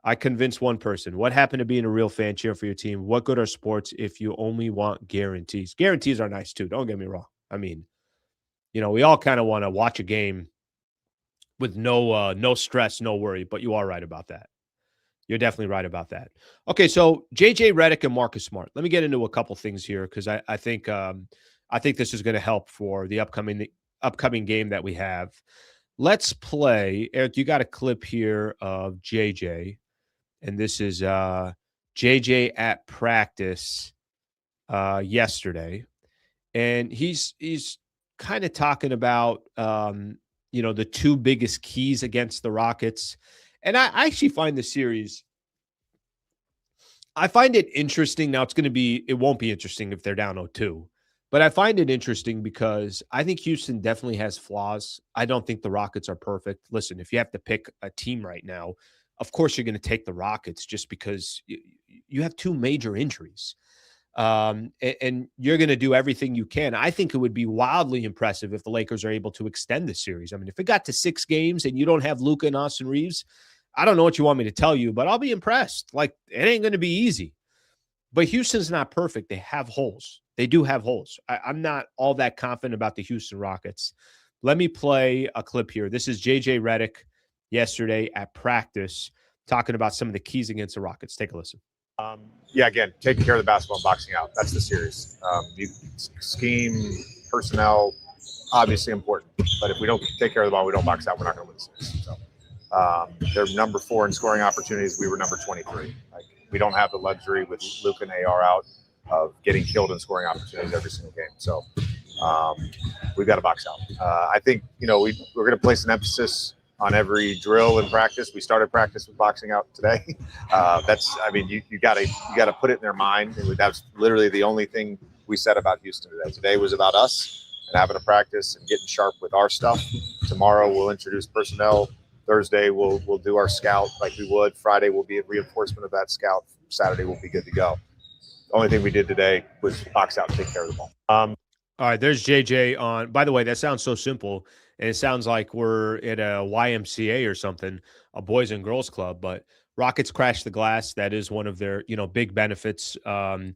What happened to being a real fan cheering for your team? What good are sports if you only want guarantees? Guarantees are nice too. Don't get me wrong. I mean, we all kind of want to watch a game with no stress, no worry. But you are right about that. You're definitely right about that. Okay, so JJ Redick and Marcus Smart. Let me get into a couple things here because I think this is going to help for the upcoming game that we have. Let's play. Eric, you got a clip here of JJ, and this is JJ at practice yesterday, and he's kind of talking about the two biggest keys against the Rockets. And I actually find the series, I find it interesting. Now it won't be interesting if they're down 0-2, but I find it interesting because I think Houston definitely has flaws. I don't think the Rockets are perfect. Listen, if you have to pick a team right now, of course you're going to take the Rockets just because you have two major injuries. And you're going to do everything you can. I think it would be wildly impressive if the Lakers are able to extend the series. I mean, if it got to 6 games and you don't have Luka and Austin Reeves, I don't know what you want me to tell you, but I'll be impressed. Like, it ain't going to be easy. But Houston's not perfect. They have holes. They do have holes. I'm not all that confident about the Houston Rockets. Let me play a clip here. This is JJ Redick yesterday at practice talking about some of the keys against the Rockets. Take a listen. Again, taking care of the basketball and boxing out. That's the series. Scheme, personnel, obviously important. But if we don't take care of the ball, we don't box out, we're not going to win the series. So they're number 4 in scoring opportunities. We were number 23. We don't have the luxury with Luka and AR out of getting killed in scoring opportunities every single game. So we've got to box out. I think, we're going to place an emphasis on every drill in practice. We started practice with boxing out today. You got to put it in their mind. And that's literally the only thing we said about Houston today. Today was about us and having a practice and getting sharp with our stuff. Tomorrow we'll introduce personnel. Thursday we'll do our scout like we would. Friday will be a reinforcement of that scout. Saturday we'll be good to go. The only thing we did today was box out and take care of the ball. All right, there's JJ on. By the way, that sounds so simple. And it sounds like we're at a YMCA or something, a Boys and Girls Club. But Rockets crash the glass. That is one of their, big benefits. I'm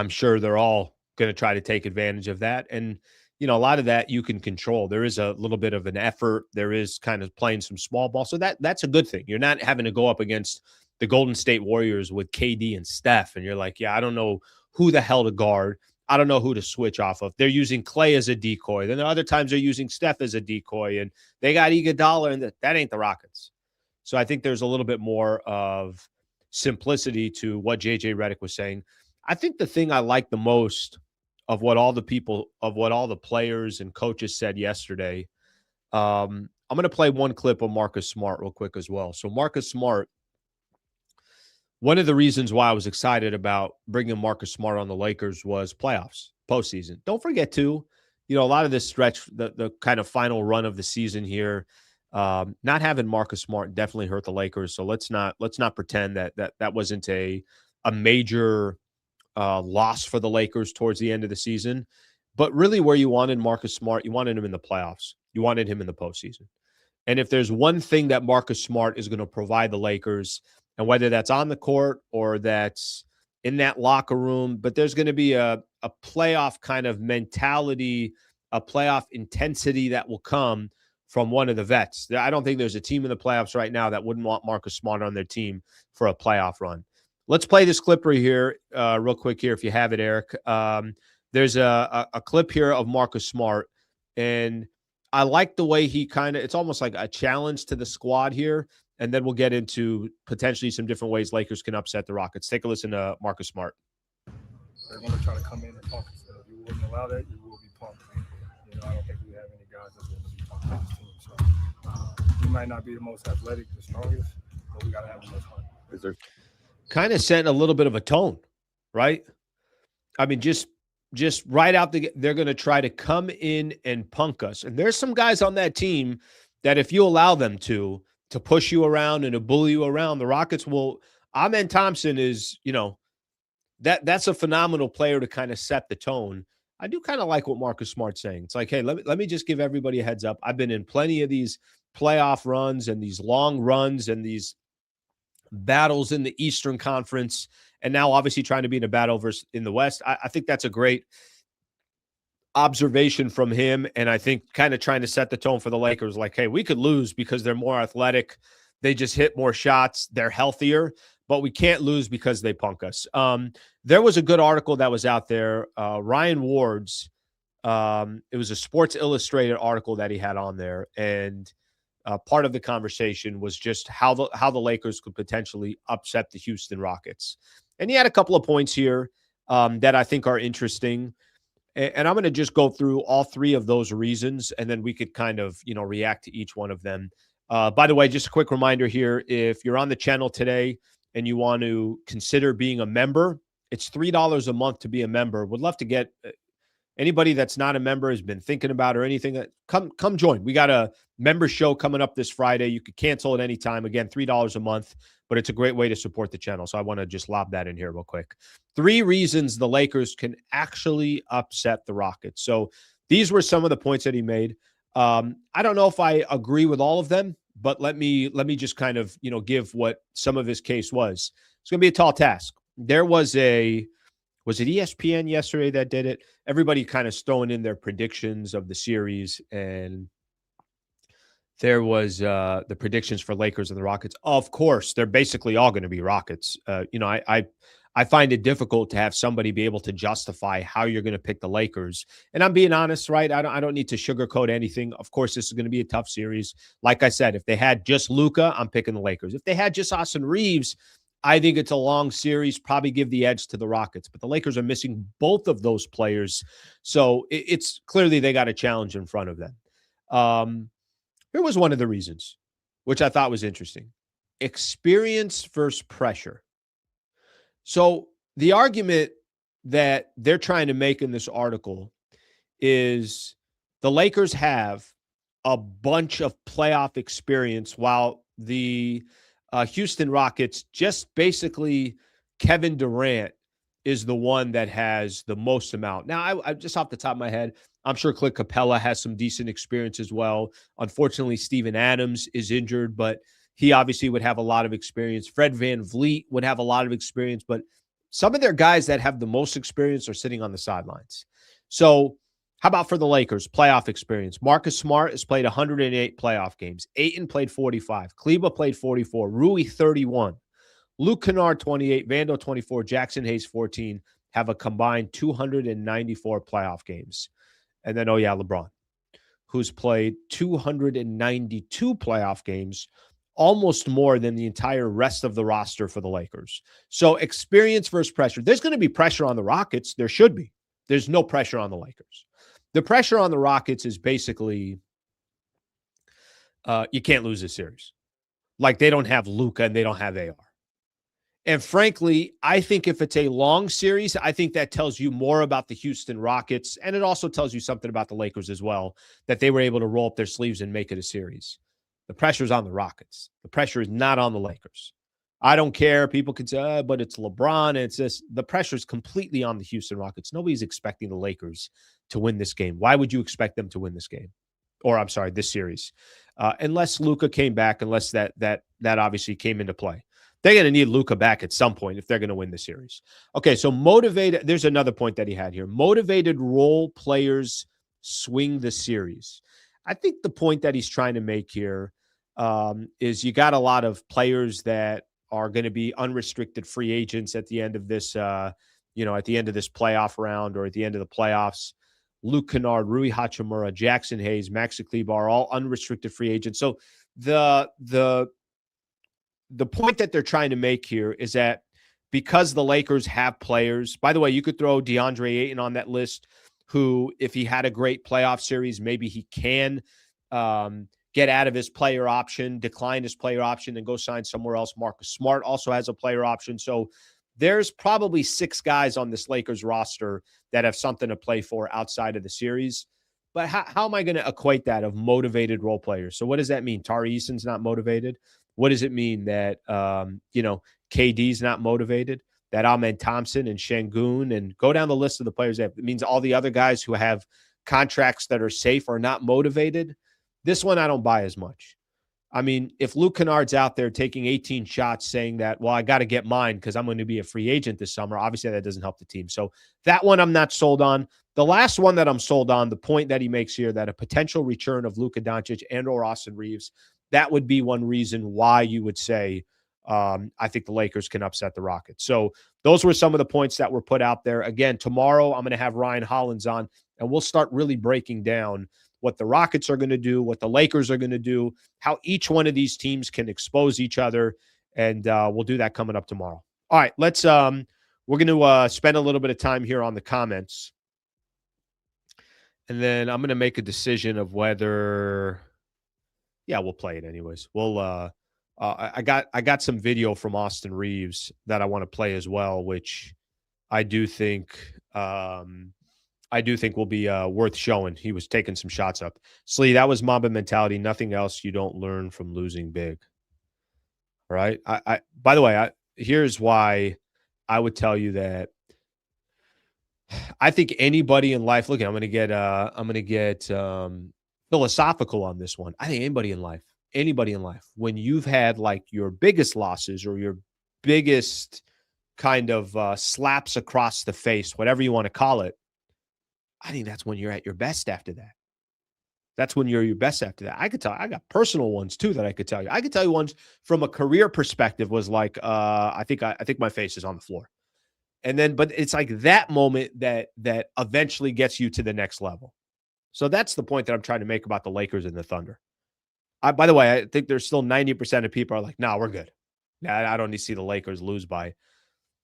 sure they're all going to try to take advantage of that. And, a lot of that you can control. There is a little bit of an effort. There is kind of playing some small ball. So that's a good thing. You're not having to go up against the Golden State Warriors with KD and Steph. And you're like, I don't know who the hell to guard. I don't know who to switch off of. They're using Clay as a decoy. Then other times they're using Steph as a decoy, and they got Iguodala, and that ain't the Rockets. So I think there's a little bit more of simplicity to what JJ Redick was saying. I think the thing I like the most of what all the players and coaches said yesterday, I'm going to play one clip of Marcus Smart real quick as well. So Marcus Smart, one of the reasons why I was excited about bringing Marcus Smart on the Lakers was playoffs, postseason. Don't forget, too, a lot of this stretch, the kind of final run of the season here, not having Marcus Smart definitely hurt the Lakers. So let's not pretend that wasn't a major loss for the Lakers towards the end of the season. But really where you wanted Marcus Smart, you wanted him in the playoffs. You wanted him in the postseason. And if there's one thing that Marcus Smart is going to provide the Lakers, and whether that's on the court or that's in that locker room, but there's going to be a playoff kind of mentality, a playoff intensity that will come from one of the vets. I don't think there's a team in the playoffs right now that wouldn't want Marcus Smart on their team for a playoff run. Let's play this clip right here real quick here if you have it, Eric. There's a clip here of Marcus Smart, and I like the way he it's almost like a challenge to the squad here. And then we'll get into potentially some different ways Lakers can upset the Rockets. Take a listen to Marcus Smart. They're going to try to come in and pump us. If you wouldn't allow that, you will be pumped. I don't think we have any guys that's going to be pumped on this team. So we might not be the most athletic, the strongest, but we got to have the most fun. Kind of setting a little bit of a tone, right? I mean, just right out they're going to try to come in and punk us. And there's some guys on that team that if you allow them to push you around and to bully you around, the Rockets will. Amen Thompson is, that's a phenomenal player to kind of set the tone. I do kind of like what Marcus Smart's saying. It's like, hey, let me just give everybody a heads up. I've been in plenty of these playoff runs and these long runs and these battles in the Eastern Conference, and now obviously trying to be in a battle in the West. I think that's a great observation from him, and I think kind of trying to set the tone for the Lakers, like, hey, we could lose because they're more athletic. They just hit more shots. They're healthier, but we can't lose because they punk us. There was a good article that was out there. Ryan Ward's, it was a Sports Illustrated article that he had on there, and part of the conversation was just how the Lakers could potentially upset the Houston Rockets. And he had a couple of points here that I think are interesting. And I'm going to just go through all three of those reasons, and then we could kind of, react to each one of them. By the way, just a quick reminder here, if you're on the channel today and you want to consider being a member, it's $3 a month to be a member. Would love to get anybody that's not a member, has been thinking about or anything, come join. We got a member show coming up this Friday. You could cancel at any time. Again, $3 a month, but it's a great way to support the channel. So I want to just lob that in here real quick. 3 reasons the Lakers can actually upset the Rockets. So these were some of the points that he made. I don't know if I agree with all of them, but let me just kind of, give what some of his case was. It's going to be a tall task. There was it ESPN yesterday that did it? Everybody kind of throwing in their predictions of the series, and there was the predictions for Lakers and the Rockets. Of course, they're basically all going to be Rockets. I find it difficult to have somebody be able to justify how you're going to pick the Lakers. And I'm being honest, right? I don't need to sugarcoat anything. Of course, this is going to be a tough series. Like I said, if they had just Luka, I'm picking the Lakers. If they had just Austin Reeves, I think it's a long series, probably give the edge to the Rockets. But the Lakers are missing both of those players. So it's clearly they got a challenge in front of them. Here was one of the reasons, which I thought was interesting. Experience versus pressure. So the argument that they're trying to make in this article is the Lakers have a bunch of playoff experience while the Houston Rockets, just basically Kevin Durant is the one that has the most amount. Now, I just off the top of my head, I'm sure Clint Capella has some decent experience as well. Unfortunately, Steven Adams is injured, but he obviously would have a lot of experience. Fred VanVleet would have a lot of experience, but some of their guys that have the most experience are sitting on the sidelines. So how about for the Lakers? Playoff experience. Marcus Smart has played 108 playoff games. Ayton played 45. Kleba played 44. Rui 31. Luke Kennard 28. Vando 24. Jackson Hayes 14 have a combined 294 playoff games. And then, LeBron, who's played 292 playoff games, almost more than the entire rest of the roster for the Lakers. So experience versus pressure. There's going to be pressure on the Rockets. There should be. There's no pressure on the Lakers. The pressure on the Rockets is basically you can't lose this series. Like they don't have Luka and they don't have AR. And frankly, I think if it's a long series, I think that tells you more about the Houston Rockets. And it also tells you something about the Lakers as well, that they were able to roll up their sleeves and make it a series. The pressure is on the Rockets. The pressure is not on the Lakers. I don't care. People could say, but it's LeBron. And it's this. The pressure is completely on the Houston Rockets. Nobody's expecting the Lakers to win this game. Why would you expect them to win this game? Or I'm sorry, this series. Unless Luka came back, unless that obviously came into play. They're going to need Luka back at some point if they're going to win the series. Okay, so motivated. There's another point that he had here. Motivated role players swing the series. I think the point that he's trying to make here is you got a lot of players that are going to be unrestricted free agents at the end of this, at the end of this playoff round or at the end of the playoffs. Luke Kennard, Rui Hachimura, Jackson Hayes, Maxi Kleber are all unrestricted free agents. So the point that they're trying to make here is that because the Lakers have players, by the way, you could throw DeAndre Ayton on that list, who, if he had a great playoff series, maybe he can get out of his player option, decline his player option, and go sign somewhere else. Marcus Smart also has a player option. So there's probably 6 guys on this Lakers roster that have something to play for outside of the series. But how am I going to equate that of motivated role players? So what does that mean? Tari Eason's not motivated? What does it mean that, KD's not motivated? That Ahmed Thompson and Şengün, and go down the list of the players. It means all the other guys who have contracts that are safe are not motivated. This one I don't buy as much. I mean, if Luke Kennard's out there taking 18 shots saying that, well, I got to get mine because I'm going to be a free agent this summer, obviously that doesn't help the team. So that one I'm not sold on. The last one that I'm sold on, the point that he makes here, that a potential return of Luka Doncic and or Austin Reeves, that would be one reason why you would say, I think the Lakers can upset the Rockets. So those were some of the points that were put out there. Again, tomorrow I'm going to have Ryan Hollins on, and we'll start really breaking down what the Rockets are going to do, what the Lakers are going to do, how each one of these teams can expose each other, and we'll do that coming up tomorrow. All right, let's we're going to spend a little bit of time here on the comments, and then I'm going to make a decision of whether, yeah, we'll play it anyways. We'll I got some video from Austin Reeves that I want to play as well, which I do think will be worth showing. He was taking some shots up. Slee, that was Mamba mentality. Nothing else you don't learn from losing big. All right. I by the way, here's why I would tell you that I think anybody in life, look, I'm going to get philosophical on this one. I think anybody in life, when you've had like your biggest losses or your biggest kind of slaps across the face, whatever you want to call it, I think that's when you're at your best after that. That's when you're your best after that. I could tell I got personal ones too that I could tell you. I could tell you ones from a career perspective was like, I think my face is on the floor. And then, but it's like that moment that eventually gets you to the next level. So that's the point that I'm trying to make about the Lakers and the Thunder. By the way, I think there's still 90% of people are like, no, we're good. I don't need to see the Lakers lose by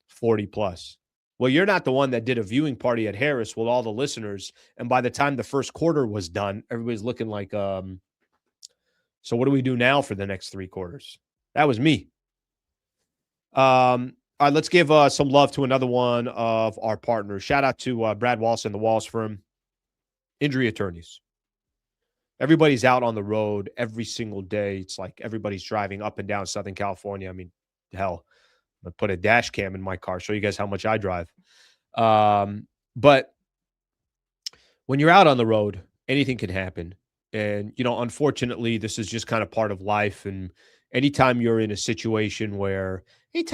40 plus. Well, you're not the one that did a viewing party at Harrah's with all the listeners. And by the time the first quarter was done, everybody's looking like, so what do we do now for the next 3 quarters? That was me. All right, let's give some love to another one of our partners. Shout out to Brad Wallace and the Wallace Firm, injury attorneys. Everybody's out on the road every single day. It's like everybody's driving up and down Southern California. I mean, hell, I'm going to put a dash cam in my car, show you guys how much I drive. But when you're out on the road, anything can happen. And, unfortunately, this is just kind of part of life. And anytime you're in a situation where you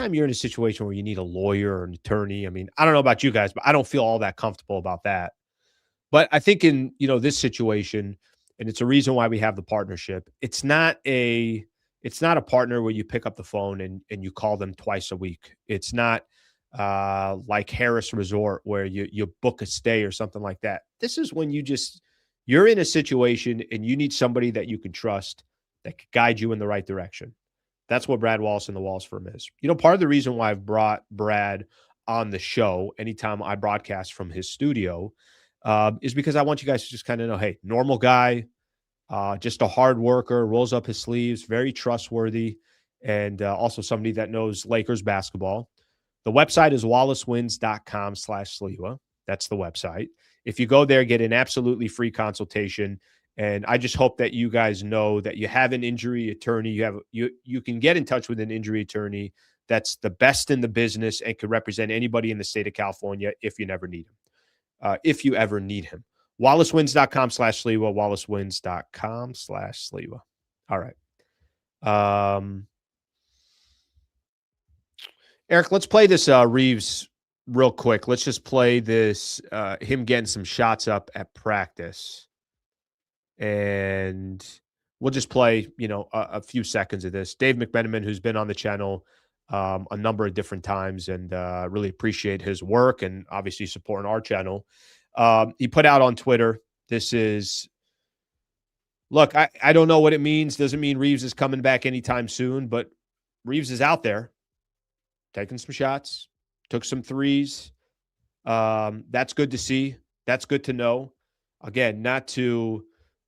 need a lawyer or an attorney, I mean, I don't know about you guys, but I don't feel all that comfortable about that. But I think in, this situation, and it's a reason why we have the partnership, it's not a partner where you pick up the phone and you call them twice a week. It's not like Harris Resort where you book a stay or something like that. This is when you're in a situation and you need somebody that you can trust that can guide you in the right direction. That's what Brad Wallace and the Wallace Firm is. Part of the reason why I've brought Brad on the show anytime I broadcast from his studio is because I want you guys to just kind of know, hey, normal guy, just a hard worker, rolls up his sleeves, very trustworthy, and also somebody that knows Lakers basketball. The website is wallacewins.com/Sliwa. That's the website. If you go there, get an absolutely free consultation. And I just hope that you guys know that you have an injury attorney. You can get in touch with an injury attorney that's the best in the business and can represent anybody in the state of California if you never need him. If you ever need him. wallacewins.com/Sliwa, wallacewins.com/Sliwa. All right. Eric, let's play this Reeves real quick. Let's just play this, him getting some shots up at practice. And we'll just play, a few seconds of this. Dave McMenamin, who's been on the channel a number of different times, and really appreciate his work and obviously supporting our channel. He put out on Twitter, this is, look, I don't know what it means. Doesn't mean Reeves is coming back anytime soon, but Reeves is out there taking some shots, took some threes. That's good to see. That's good to know. Again,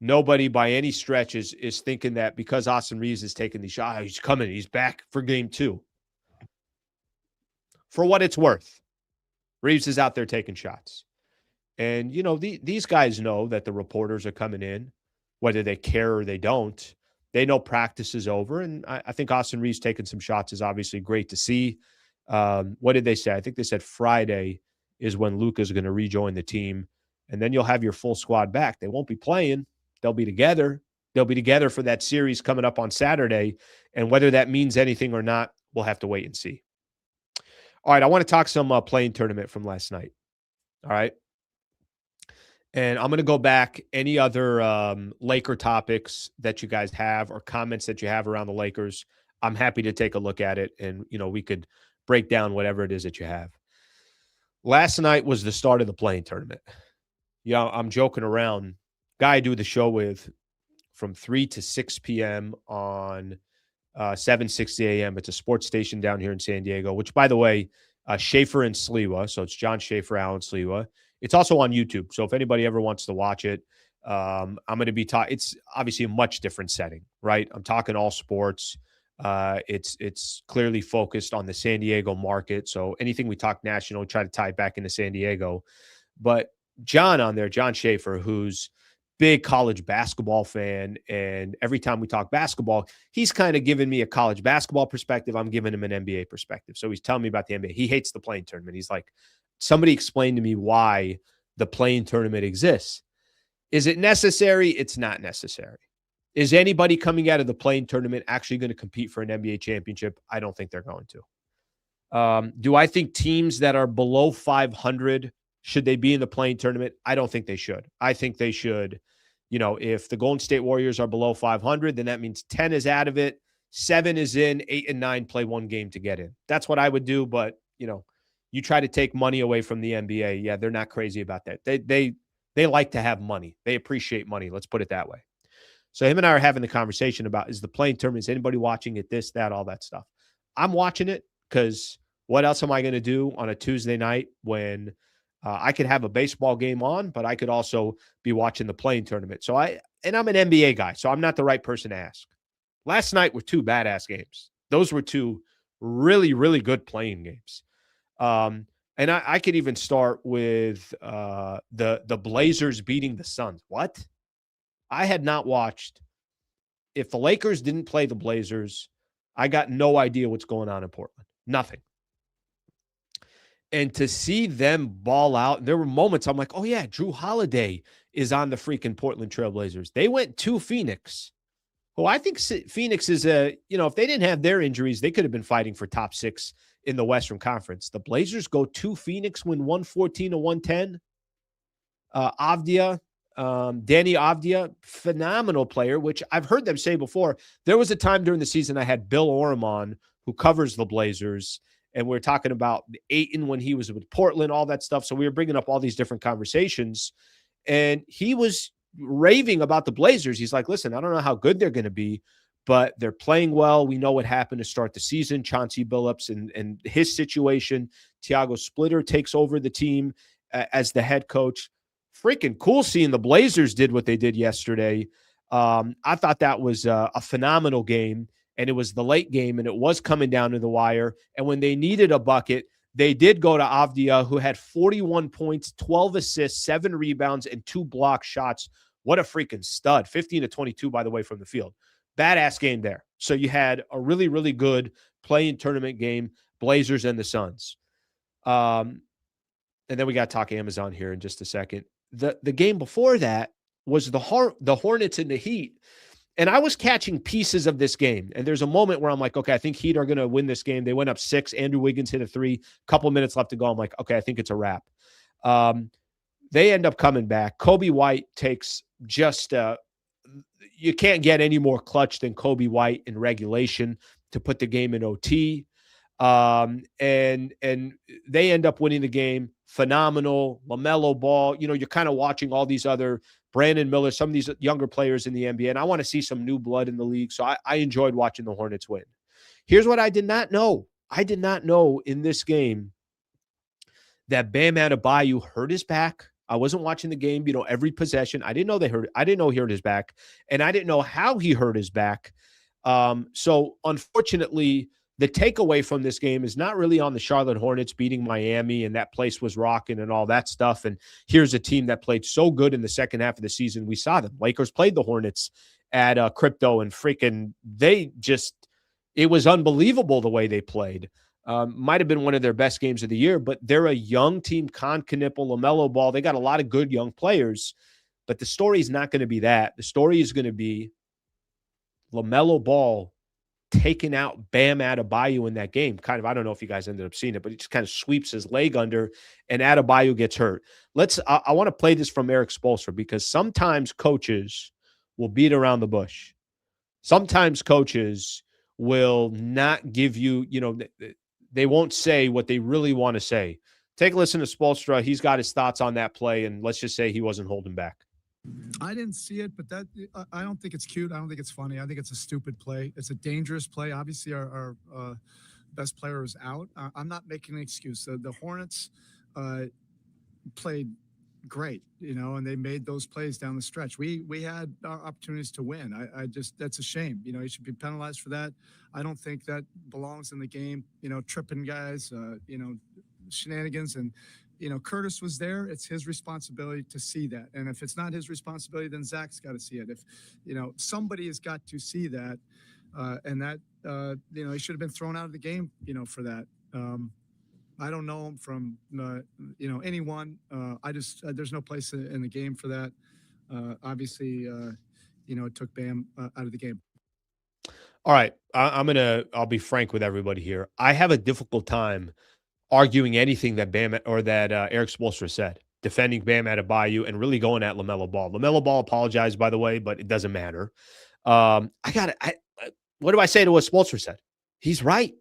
nobody by any stretch is thinking that because Austin Reeves is taking these shots, he's coming, he's back for game 2. For what it's worth, Reeves is out there taking shots. And, these guys know that the reporters are coming in, whether they care or they don't. They know practice is over. And I think Austin Reeves taking some shots is obviously great to see. What did they say? I think they said Friday is when Luka is going to rejoin the team. And then you'll have your full squad back. They won't be playing. They'll be together. They'll be together for that series coming up on Saturday. And whether that means anything or not, we'll have to wait and see. All right, I want to talk some playing tournament from last night. All right. And I'm going to go back any other Laker topics that you guys have or comments that you have around the Lakers. I'm happy to take a look at it, and we could break down whatever it is that you have. Last night was the start of the playing tournament. I'm joking around. Guy I do the show with from 3 to 6 p.m. on 7:60 a.m. It's a sports station down here in San Diego, which, by the way, Schaefer and Sliwa. So it's John Schaefer, Alan Sliwa. It's also on YouTube. So if anybody ever wants to watch it, I'm going to be talking. It's obviously a much different setting, right? I'm talking all sports. It's clearly focused on the San Diego market. So anything we talk national, we try to tie it back into San Diego. But John on there, John Schaefer, who's big college basketball fan, and every time we talk basketball, he's kind of giving me a college basketball perspective. I'm giving him an NBA perspective. So he's telling me about the NBA. He hates the playing tournament. He's like, somebody explain to me why the playing tournament exists. Is it necessary? It's not necessary. Is anybody coming out of the playing tournament actually going to compete for an NBA championship? I don't think they're going to. Do I think teams that are below 500, should they be in the playing tournament? I don't think they should. I think they should, if the Golden State Warriors are below 500, then that means 10 is out of it, 7 is in, 8 and 9 play one game to get in. That's what I would do. But, you try to take money away from the NBA. Yeah, they're not crazy about that. They like to have money. They appreciate money. Let's put it that way. So him and I are having the conversation about, is the playing tournament, is anybody watching it, this, that, all that stuff. I'm watching it because what else am I going to do on a Tuesday night when I could have a baseball game on, but I could also be watching the playing tournament. So I'm an NBA guy, so I'm not the right person to ask. Last night were 2 badass games. Those were 2 really, really good playing games. And I could even start with the Blazers beating the Suns. What? I had not watched. If the Lakers didn't play the Blazers, I got no idea what's going on in Portland. Nothing. And to see them ball out, there were moments I'm like, oh, yeah, Drew Holiday is on the freaking Portland Trail Blazers. They went to Phoenix, who I think Phoenix is if they didn't have their injuries, they could have been fighting for top 6 in the Western Conference. The Blazers go to Phoenix, win 114-110. Danny Avdia, phenomenal player, which I've heard them say before. There was a time during the season I had Bill Oram on, who covers the Blazers, and we were talking about Ayton when he was with Portland, all that stuff. So we were bringing up all these different conversations, and he was raving about the Blazers. He's like, listen, I don't know how good they're going to be, but they're playing well. We know what happened to start the season. Chauncey Billups and his situation. Tiago Splitter takes over the team as the head coach. Freaking cool seeing the Blazers did what they did yesterday. I thought that was a phenomenal game, and it was the late game, and it was coming down to the wire. And when they needed a bucket, they did go to Avdia, who had 41 points, 12 assists, 7 rebounds, and 2 block shots. What a freaking stud. 15 to 22, by the way, from the field. Badass game there. So you had a really, really good play-in tournament game, Blazers and the Suns. And then we got to talk Amazon here in just a second. The game before that was the Hornets and the Heat. And I was catching pieces of this game. And there's a moment where I'm like, okay, I think Heat are going to win this game. They went up 6. Andrew Wiggins hit a 3. Couple minutes left to go. I'm like, okay, I think it's a wrap. They end up coming back. Kobe White takes just you can't get any more clutch than Kobe White in regulation to put the game in OT. And they end up winning the game. Phenomenal. LaMelo Ball. You're kind of watching all these other Brandon Miller, some of these younger players in the NBA, and I want to see some new blood in the league. So I enjoyed watching the Hornets win. Here's what I did not know. I did not know in this game that Bam Adebayo hurt his back. I wasn't watching the game, every possession. I didn't know he hurt his back, and I didn't know how he hurt his back. So unfortunately, the takeaway from this game is not really on the Charlotte Hornets beating Miami, and that place was rocking and all that stuff. And here's a team that played so good in the second half of the season. We saw them. Lakers played the Hornets at Crypto, and freaking it was unbelievable the way they played. Might have been one of their best games of the year, but they're a young team. Con Knipple, LaMelo Ball, they got a lot of good young players, but the story is not going to be that. The story is going to be LaMelo Ball taken out Bam Adebayo in that game. Kind of, I don't know if you guys ended up seeing it, but he just kind of sweeps his leg under, and Adebayo gets hurt. I want to play this from Erik Spoelstra, because sometimes coaches will beat around the bush. Sometimes coaches will not give you, they won't say what they really want to say. Take a listen to Spoelstra. He's got his thoughts on that play, and let's just say he wasn't holding back. I didn't see it, but I don't think it's cute. I don't think it's funny. I think it's a stupid play. It's a dangerous play. Obviously, our best player is out. I'm not making an excuse. The Hornets played great, and they made those plays down the stretch. We had our opportunities to win. I just, that's a shame. He should be penalized for that. I don't think that belongs in the game. Tripping guys, shenanigans, and Curtis was there. It's his responsibility to see that. And if it's not his responsibility, then Zach's got to see it. If, somebody has got to see that, and that, he should have been thrown out of the game, for that. I don't know him from, anyone. There's no place in the game for that. Obviously, it took Bam out of the game. All right. I'll be frank with everybody here. I have a difficult time arguing anything that Erik Spoelstra said, defending Bam Adebayo and really going at LaMelo Ball. LaMelo Ball apologized, by the way, but it doesn't matter. What do I say to what Spoelstra said? He's right.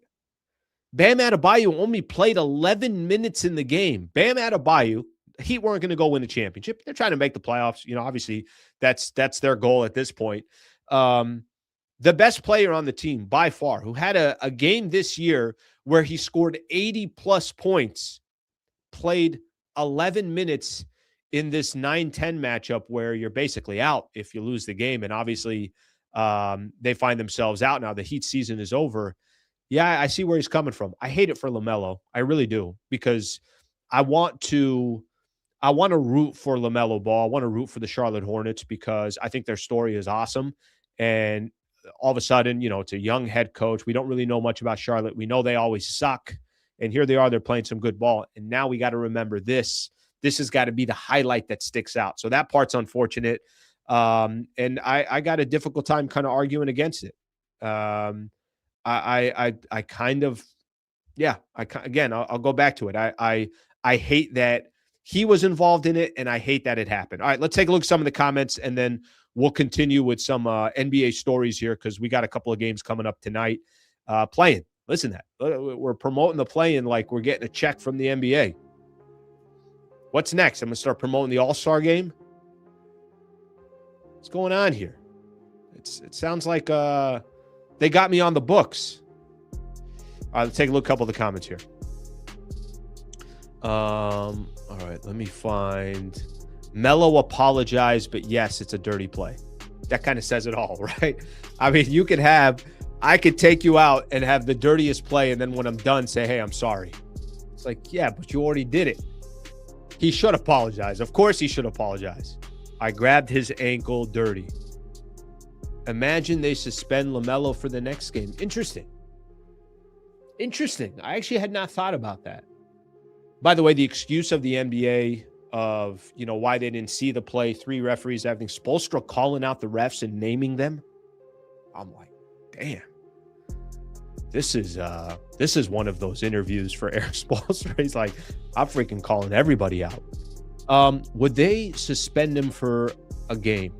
Bam Adebayo only played 11 minutes in the game. Bam Adebayo, Heat weren't going to go win the championship. They're trying to make the playoffs. Obviously that's their goal at this point. The best player on the team by far, who had a game this year where he scored 80-plus points, played 11 minutes in this 9-10 matchup where you're basically out if you lose the game. And obviously they find themselves out now. The Heat season is over. Yeah, I see where he's coming from. I hate it for LaMelo. I really do, because I want to root for LaMelo Ball. I want to root for the Charlotte Hornets because I think their story is awesome. And all of a sudden, it's a young head coach. We don't really know much about Charlotte. We know they always suck. And here they are. They're playing some good ball. And now we got to remember this. This has got to be the highlight that sticks out. So that part's unfortunate. And I got a difficult time kind of arguing against it. I'll go back to it. I hate that he was involved in it, and I hate that it happened. All right, let's take a look at some of the comments, and then we'll continue with some NBA stories here, because we got a couple of games coming up tonight. Playing. Listen to that. We're promoting the play-in like we're getting a check from the NBA. What's next? I'm going to start promoting the All-Star game? What's going on here? It sounds like they got me on the books. All right, let's take a look at a couple of the comments here. All right, let me find... Melo apologized, but yes, it's a dirty play. That kind of says it all, right? I mean, I could take you out and have the dirtiest play, and then when I'm done, say, hey, I'm sorry. It's like, yeah, but you already did it. He should apologize. Of course he should apologize. I grabbed his ankle dirty. Imagine they suspend LaMelo for the next game. Interesting. I actually had not thought about that. By the way, the excuse of the NBA of, why they didn't see the play, 3 referees, everything, Spoelstra calling out the refs and naming them. I'm like, damn. This is one of those interviews for Erik Spoelstra. He's like, I'm freaking calling everybody out. Would they suspend him for a game?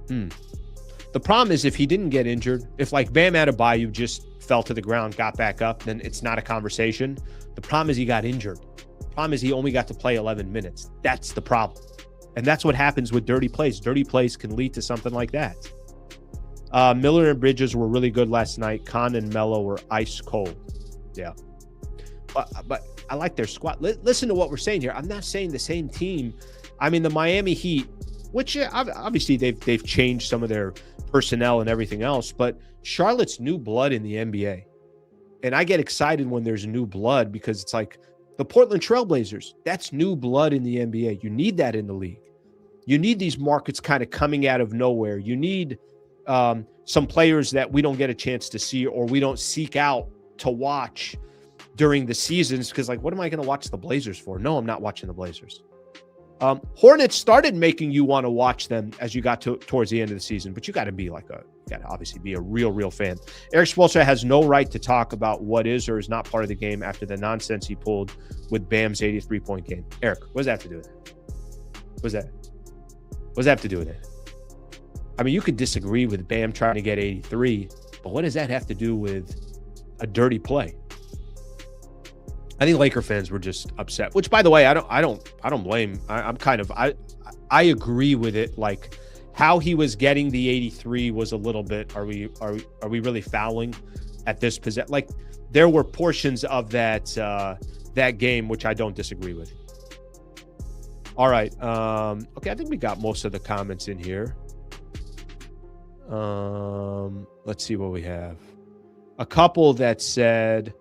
The problem is if he didn't get injured, if like Bam Adebayo just fell to the ground, got back up, then it's not a conversation. The problem is he got injured. The problem is he only got to play 11 minutes. That's the problem. And that's what happens with dirty plays. Dirty plays can lead to something like that. Miller and Bridges were really good last night. Khan and Melo were ice cold. Yeah. But I like their squad. Listen to what we're saying here. I'm not saying the same team. I mean, the Miami Heat, which obviously they've changed some of their personnel and everything else, but Charlotte's new blood in the NBA. And I get excited when there's new blood because it's like the Portland Trailblazers. That's new blood in the NBA. You need that in the league. You need these markets kind of coming out of nowhere. You need some players that we don't get a chance to see or we don't seek out to watch during the seasons because, like, what am I going to watch the Blazers for? No, I'm not watching the Blazers. Hornets started making you want to watch them as you got towards the end of the season, but you got to be obviously be a real fan. Eric Spoelstra has no right to talk about what is or is not part of the game after the nonsense he pulled with Bam's 83-point game. Eric, what does that have to do with it? What does that have to do with it? I mean, you could disagree with Bam trying to get 83, but what does that have to do with a dirty play? I think Laker fans were just upset, which, by the way, I don't blame. I agree with it. Like, how he was getting the 83 was a little bit, are we really fouling at this possession? Like, there were portions of that game which I don't disagree with. All right. Okay, I think we got most of the comments in here. Let's see what we have. A couple that said,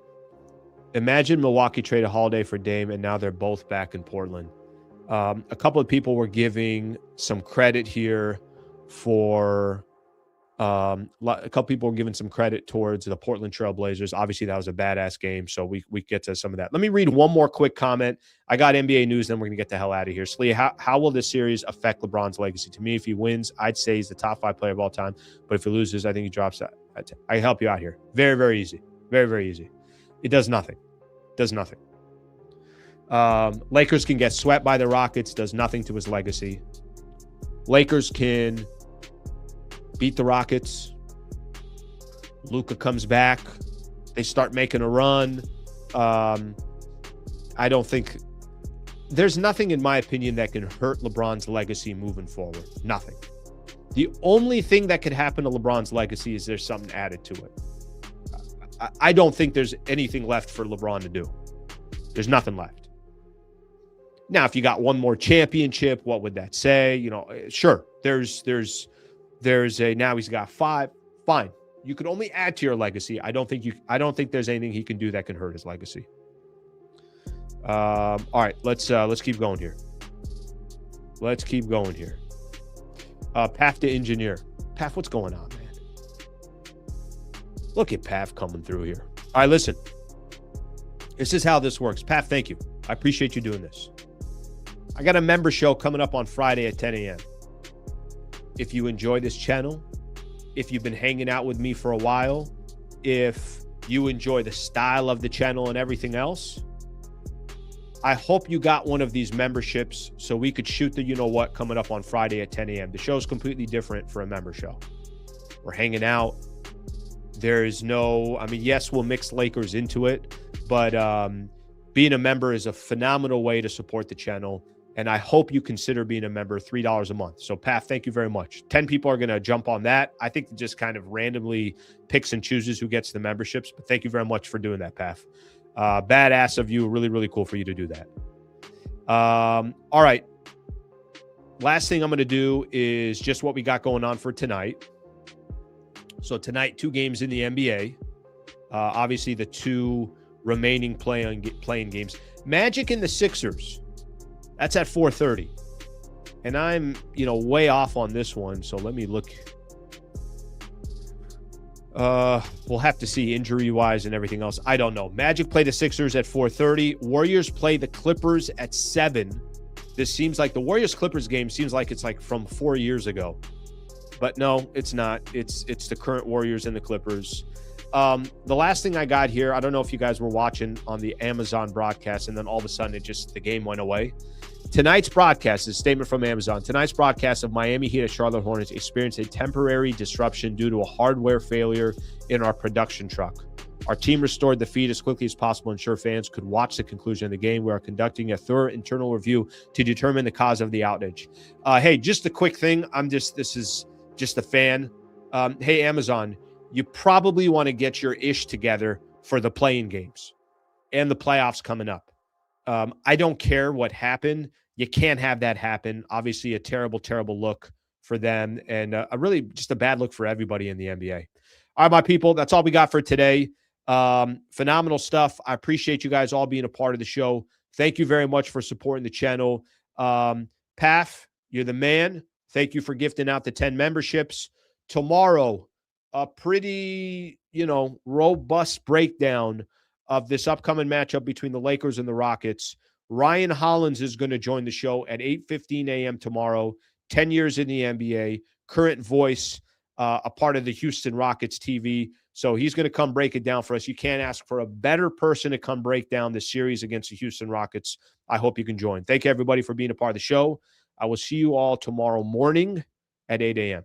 imagine Milwaukee traded Holiday for Dame, and now they're both back in Portland. A couple of people were giving some credit here for a couple people were giving some credit towards the Portland Trail Blazers. Obviously, that was a badass game, so we get to some of that. Let me read one more quick comment. I got NBA news, then we're going to get the hell out of here. Slee, how will this series affect LeBron's legacy? To me, if he wins, I'd say he's the top 5 player of all time. But if he loses, I think he drops that. I help you out here. Very, very easy. Very, very easy. It does nothing. Does nothing. Lakers can get swept by the Rockets. Does nothing to his legacy. Lakers can beat the Rockets. Luka comes back. They start making a run. I don't think there's nothing, in my opinion, that can hurt LeBron's legacy moving forward. Nothing. The only thing that could happen to LeBron's legacy is there's something added to it. I don't think there's anything left for LeBron to do. There's nothing left. Now, if you got one more championship, what would that say? You know, sure. There's a, now he's got 5. Fine. You could only add to your legacy. I don't think there's anything he can do that can hurt his legacy. All right, let's keep going here. Let's keep going here. Paf the engineer. Paf, what's going on, man? Look at Paf coming through here. All right, listen. This is how this works. Paf, thank you. I appreciate you doing this. I got a member show coming up on Friday at 10 a.m. If you enjoy this channel, if you've been hanging out with me for a while, if you enjoy the style of the channel and everything else, I hope you got one of these memberships so we could shoot the you-know-what coming up on Friday at 10 a.m. The show's completely different for a member show. We're hanging out. There's no, I mean, yes, we'll mix Lakers into it, but being a member is a phenomenal way to support the channel. And I hope you consider being a member, $3 a month. So, Paf, thank you very much. 10 people are going to jump on that. I think it just kind of randomly picks and chooses who gets the memberships. But thank you very much for doing that, Paf. Badass of you. Really, really cool for you to do that. All right. Last thing I'm going to do is just what we got going on for tonight. So tonight, 2 games in the NBA. Obviously, the 2 remaining playing games. Magic and the Sixers. That's at 4:30. And I'm, way off on this one. So let me look. We'll have to see injury-wise and everything else. I don't know. Magic play the Sixers at 4:30. Warriors play the Clippers at 7. This seems like the Warriors-Clippers game seems like it's like from 4 years ago. But no, it's not. It's the current Warriors and the Clippers. The last thing I got here, I don't know if you guys were watching on the Amazon broadcast, and then all of a sudden the game went away. Tonight's broadcast is a statement from Amazon. Tonight's broadcast of Miami Heat at Charlotte Hornets experienced a temporary disruption due to a hardware failure in our production truck. Our team restored the feed as quickly as possible to ensure fans could watch the conclusion of the game. We are conducting a thorough internal review to determine the cause of the outage. Hey, just a quick thing. This is just a fan. Hey, Amazon, you probably want to get your ish together for the playing games and the playoffs coming up. I don't care what happened. You can't have that happen. Obviously, a terrible, terrible look for them, and really just a bad look for everybody in the NBA. All right, my people, that's all we got for today. Phenomenal stuff. I appreciate you guys all being a part of the show. Thank you very much for supporting the channel. Paf, you're the man. Thank you for gifting out the 10 memberships. Tomorrow, a pretty, robust breakdown of this upcoming matchup between the Lakers and the Rockets. Ryan Hollins is going to join the show at 8:15 a.m. tomorrow. 10 years in the NBA, current voice, a part of the Houston Rockets TV. So he's going to come break it down for us. You can't ask for a better person to come break down the series against the Houston Rockets. I hope you can join. Thank you, everybody, for being a part of the show. I will see you all tomorrow morning at 8 a.m.